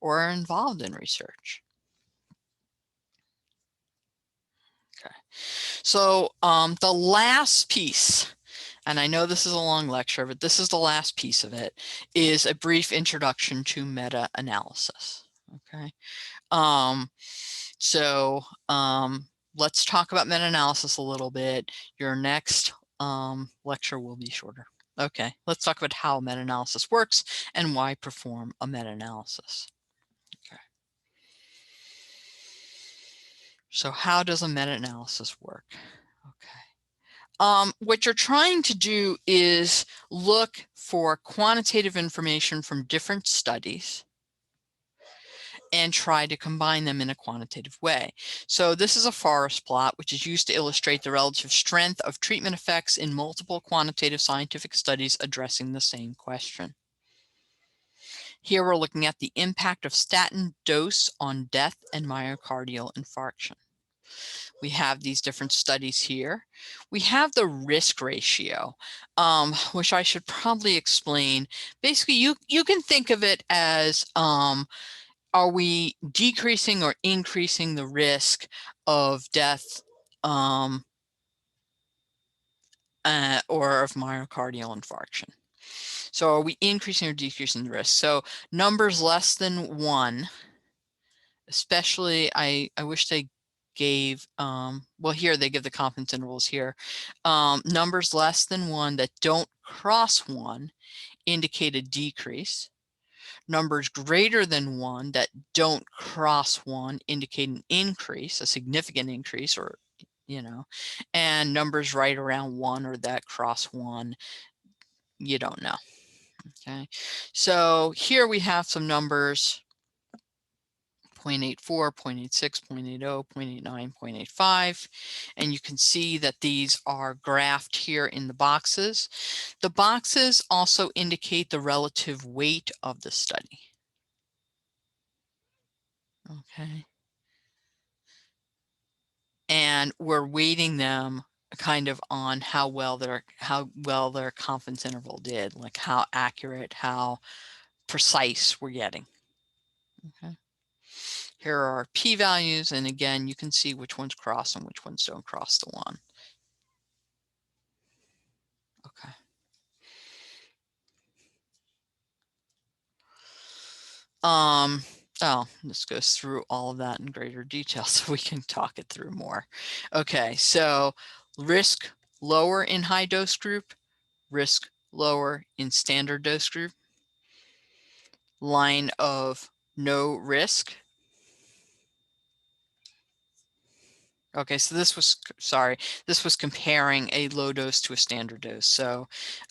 are involved in research. Okay, so the last piece, and I know this is a long lecture, but this is the last piece of it, is a brief introduction to meta-analysis. Okay. Let's talk about meta-analysis a little bit. Your next lecture will be shorter. Okay, let's talk about how meta-analysis works and why perform a meta-analysis. Okay. So how does a meta-analysis work? Okay. What you're trying to do is look for quantitative information from different studies and try to combine them in a quantitative way. So this is a forest plot, which is used to illustrate the relative strength of treatment effects in multiple quantitative scientific studies addressing the same question. Here we're looking at the impact of statin dose on death and myocardial infarction. We have these different studies here. We have the risk ratio, which I should probably explain. Basically, you can think of it as are we decreasing or increasing the risk of death or of myocardial infarction? So are we increasing or decreasing the risk? So numbers less than 1, especially I wish they gave, well, here they give the confidence intervals here. Numbers less than 1 that don't cross 1 indicate a decrease. Numbers greater than 1 that don't cross 1 indicate an increase, a significant increase, or, and numbers right around 1 or that cross 1, you don't know. Okay, so here we have some numbers: 0.84, 0.86, 0.80, 0.89, 0.85, and you can see that these are graphed here in the boxes. The boxes also indicate the relative weight of the study. Okay. And we're weighting them kind of on how well their confidence interval did, like how accurate, how precise we're getting. Okay. Here are our p-values, and again, you can see which ones cross and which ones don't cross the 1. Okay. Oh, this goes through all of that in greater detail so we can talk it through more. Okay, so risk lower in high dose group, risk lower in standard dose group, line of no risk. Okay, so this was, sorry, this was comparing a low dose to a standard dose. So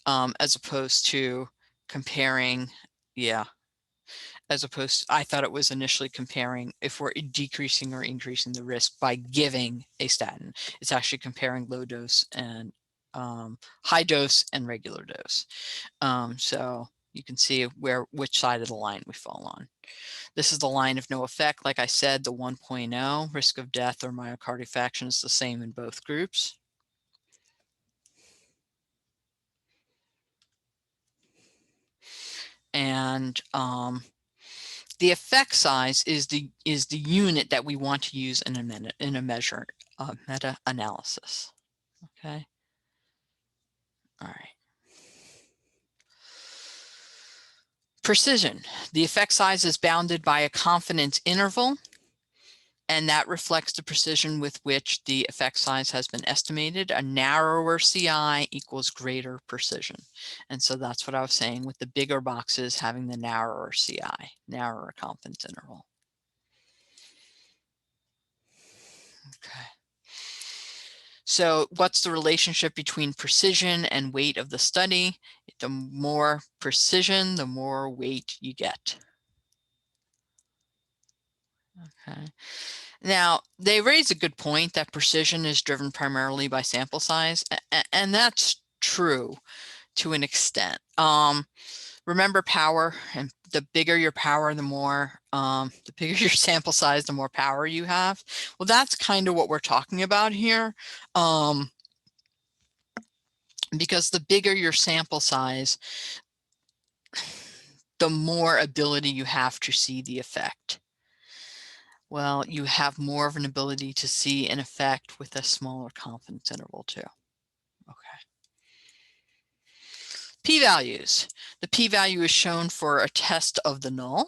as opposed to comparing, yeah, as opposed to, I thought it was initially comparing if we're decreasing or increasing the risk by giving a statin. It's actually comparing low dose and high dose and regular dose. So you can see which side of the line we fall on. This is the line of no effect. Like I said, the 1.0 risk of death or myocardial infarction is the same in both groups. And the effect size is the unit that we want to use in a meta-analysis. Okay. All right. Precision. The effect size is bounded by a confidence interval. and that reflects the precision with which the effect size has been estimated. A narrower CI equals greater precision. And so that's what I was saying with the bigger boxes having the narrower CI, narrower confidence interval. Okay. So what's the relationship between precision and weight of the study? The more precision, the more weight you get. Okay. Now, they raise a good point that precision is driven primarily by sample size, and that's true to an extent. Remember power, and the bigger your power, the bigger your sample size, the more power you have. Well, that's kind of what we're talking about here. Because the bigger your sample size, the more ability you have to see the effect. Well, you have more of an ability to see an effect with a smaller confidence interval too. Okay. P-values. The p-value is shown for a test of the null,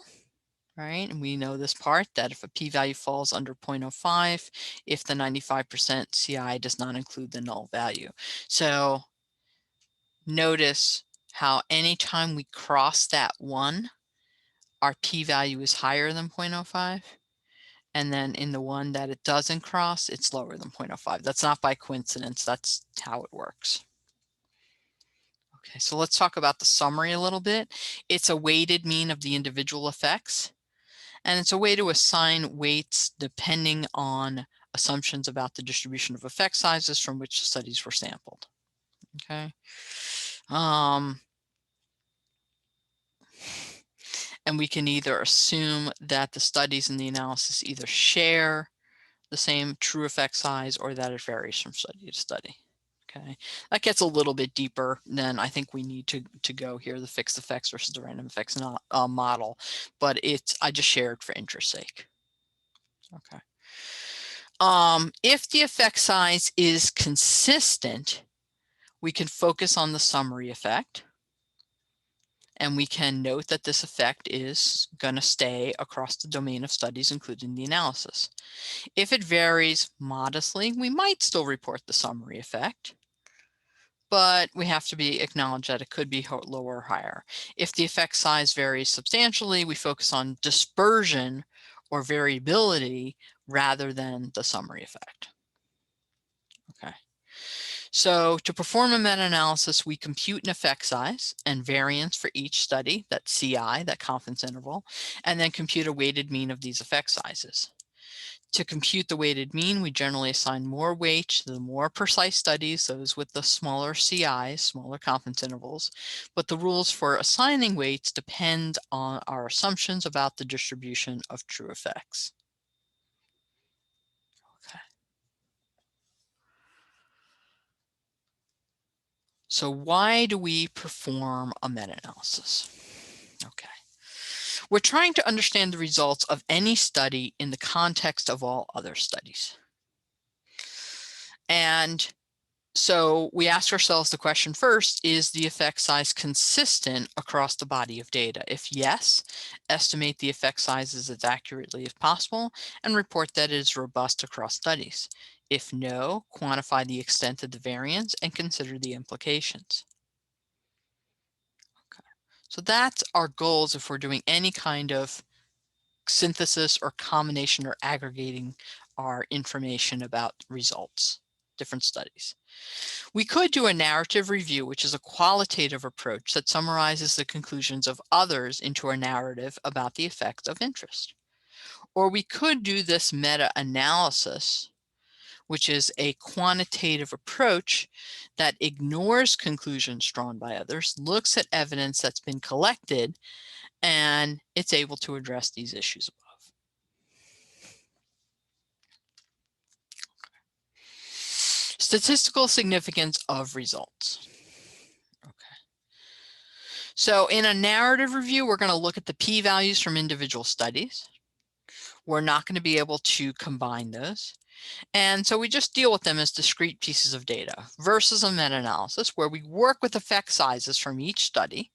right? And we know this part, that if a p-value falls under 0.05, if the 95% CI does not include the null value. So notice how anytime we cross that 1, our p-value is higher than 0.05. And then in the one that it doesn't cross, it's lower than 0.05. That's not by coincidence. That's how it works. Okay, so let's talk about the summary a little bit. It's a weighted mean of the individual effects, and it's a way to assign weights depending on assumptions about the distribution of effect sizes from which studies were sampled. Okay. And we can either assume that the studies in the analysis either share the same true effect size or that it varies from study to study. Okay, that gets a little bit deeper than I think we need to go here, the fixed effects versus the random effects model, but I just shared for interest's sake. Okay. If the effect size is consistent, we can focus on the summary effect. And we can note that this effect is going to stay across the domain of studies, including the analysis. If it varies modestly, we might still report the summary effect, but we have to acknowledge that it could be lower or higher. If the effect size varies substantially, we focus on dispersion or variability rather than the summary effect. Okay. So to perform a meta-analysis, we compute an effect size and variance for each study, that CI, that confidence interval, and then compute a weighted mean of these effect sizes. To compute the weighted mean, we generally assign more weight to the more precise studies, those with the smaller CIs, smaller confidence intervals, but the rules for assigning weights depend on our assumptions about the distribution of true effects. Okay. So why do we perform a meta-analysis? Okay. We're trying to understand the results of any study in the context of all other studies. And so we ask ourselves the question first, is the effect size consistent across the body of data? If yes, estimate the effect sizes as accurately as possible and report that it is robust across studies. If no, quantify the extent of the variance and consider the implications. Okay. So that's our goals if we're doing any kind of synthesis or combination or aggregating our information about results, different studies. We could do a narrative review, which is a qualitative approach that summarizes the conclusions of others into a narrative about the effects of interest. Or we could do this meta-analysis, which is a quantitative approach that ignores conclusions drawn by others, looks at evidence that's been collected, and it's able to address these issues above. Statistical significance of results. Okay. So in a narrative review, we're going to look at the p-values from individual studies. We're not going to be able to combine those. And so we just deal with them as discrete pieces of data versus a meta-analysis where we work with effect sizes from each study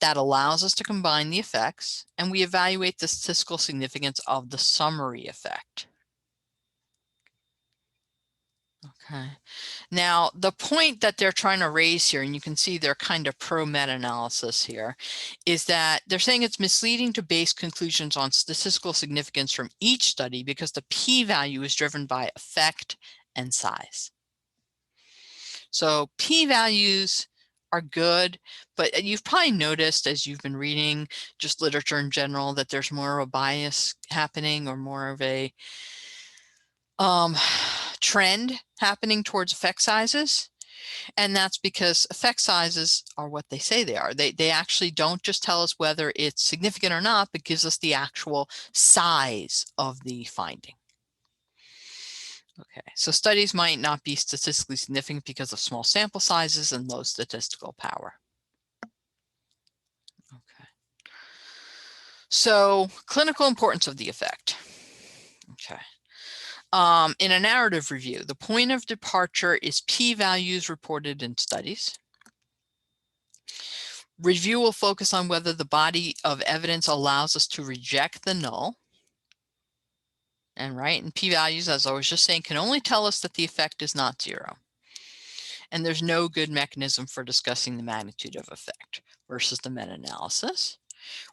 That allows us to combine the effects, and we evaluate the statistical significance of the summary effect. Okay. Now, the point that they're trying to raise here, and you can see they're kind of pro-meta-analysis here, is that they're saying it's misleading to base conclusions on statistical significance from each study because the p-value is driven by effect and size. So p-values are good, but you've probably noticed as you've been reading just literature in general that there's more of a bias happening, or more of a trend happening towards effect sizes. And that's because effect sizes are what they say they are. They actually don't just tell us whether it's significant or not, but gives us the actual size of the finding. Okay, so studies might not be statistically significant because of small sample sizes and low statistical power. Okay. So clinical importance of the effect. Okay. In a narrative review, the point of departure is p-values reported in studies. Review will focus on whether the body of evidence allows us to reject the null. And p-values, as I was just saying, can only tell us that the effect is not zero. And there's no good mechanism for discussing the magnitude of effect versus the meta-analysis,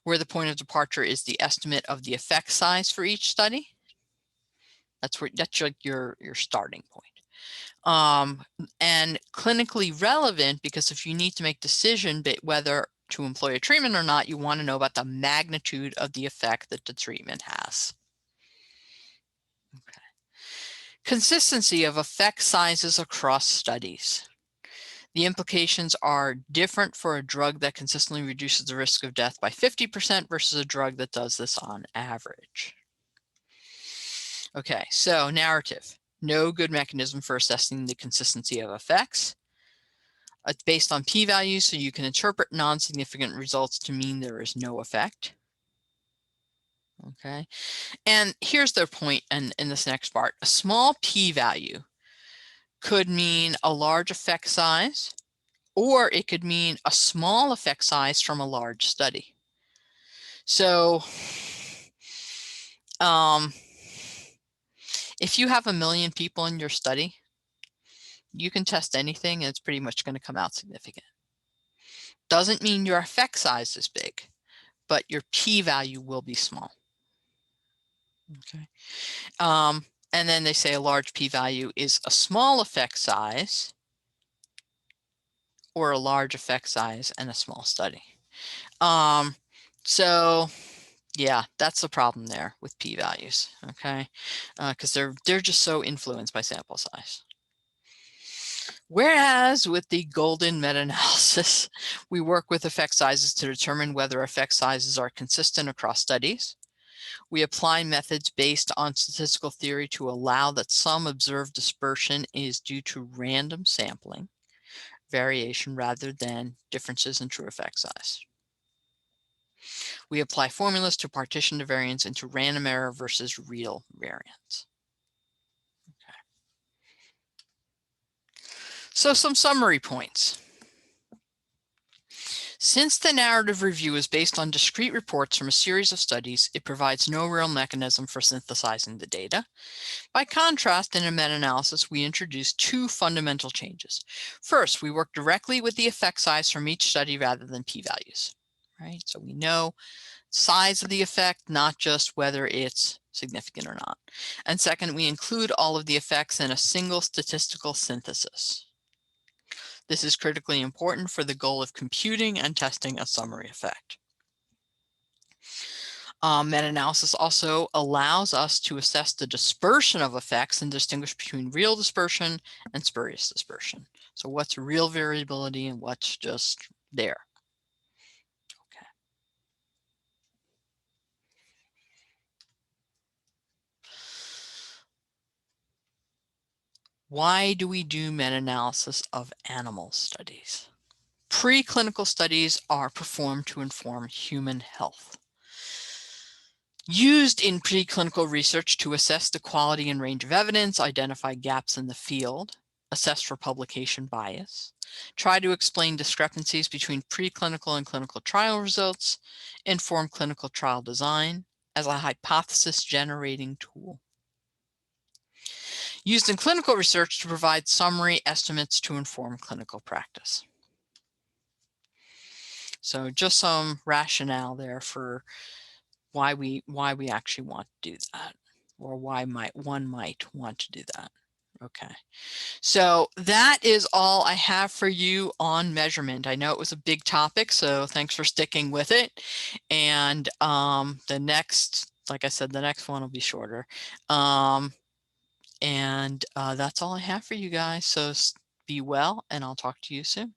where the point of departure is the estimate of the effect size for each study. That's like your starting point. And clinically relevant, because if you need to make decision whether to employ a treatment or not, you want to know about the magnitude of the effect that the treatment has. Okay. Consistency of effect sizes across studies. The implications are different for a drug that consistently reduces the risk of death by 50% versus a drug that does this on average. Okay, so narrative. No good mechanism for assessing the consistency of effects. It's based on p-values, so you can interpret non-significant results to mean there is no effect. Okay, and here's their point in this next part. A small p-value could mean a large effect size, or it could mean a small effect size from a large study. So if you have 1 million people in your study, you can test anything and it's pretty much going to come out significant. Doesn't mean your effect size is big, but your p-value will be small. Okay. And then they say a large p-value is a small effect size or a large effect size and a small study. So yeah, that's the problem there with p-values, okay? Because they're just so influenced by sample size. Whereas with the golden meta-analysis, we work with effect sizes to determine whether effect sizes are consistent across studies. We apply methods based on statistical theory to allow that some observed dispersion is due to random sampling variation rather than differences in true effect size. We apply formulas to partition the variance into random error versus real variance. Okay. So some summary points. Since the narrative review is based on discrete reports from a series of studies, it provides no real mechanism for synthesizing the data. By contrast, in a meta-analysis, we introduce two fundamental changes. First, we work directly with the effect size from each study rather than p-values, right? So we know size of the effect, not just whether it's significant or not. And second, we include all of the effects in a single statistical synthesis. This is critically important for the goal of computing and testing a summary effect. Meta-analysis also allows us to assess the dispersion of effects and distinguish between real dispersion and spurious dispersion. So what's real variability and what's just there. Okay. Why do we do meta-analysis of animal studies? Preclinical studies are performed to inform human health. Used in preclinical research to assess the quality and range of evidence, identify gaps in the field, assess for publication bias, try to explain discrepancies between preclinical and clinical trial results, inform clinical trial design as a hypothesis generating tool. Used in clinical research to provide summary estimates to inform clinical practice. So just some rationale there for why we actually want to do that, or why one might want to do that. Okay, so that is all I have for you on measurement. I know it was a big topic, so thanks for sticking with it. And the next, like I said, the next one will be shorter. And that's all I have for you guys. So be well, and I'll talk to you soon.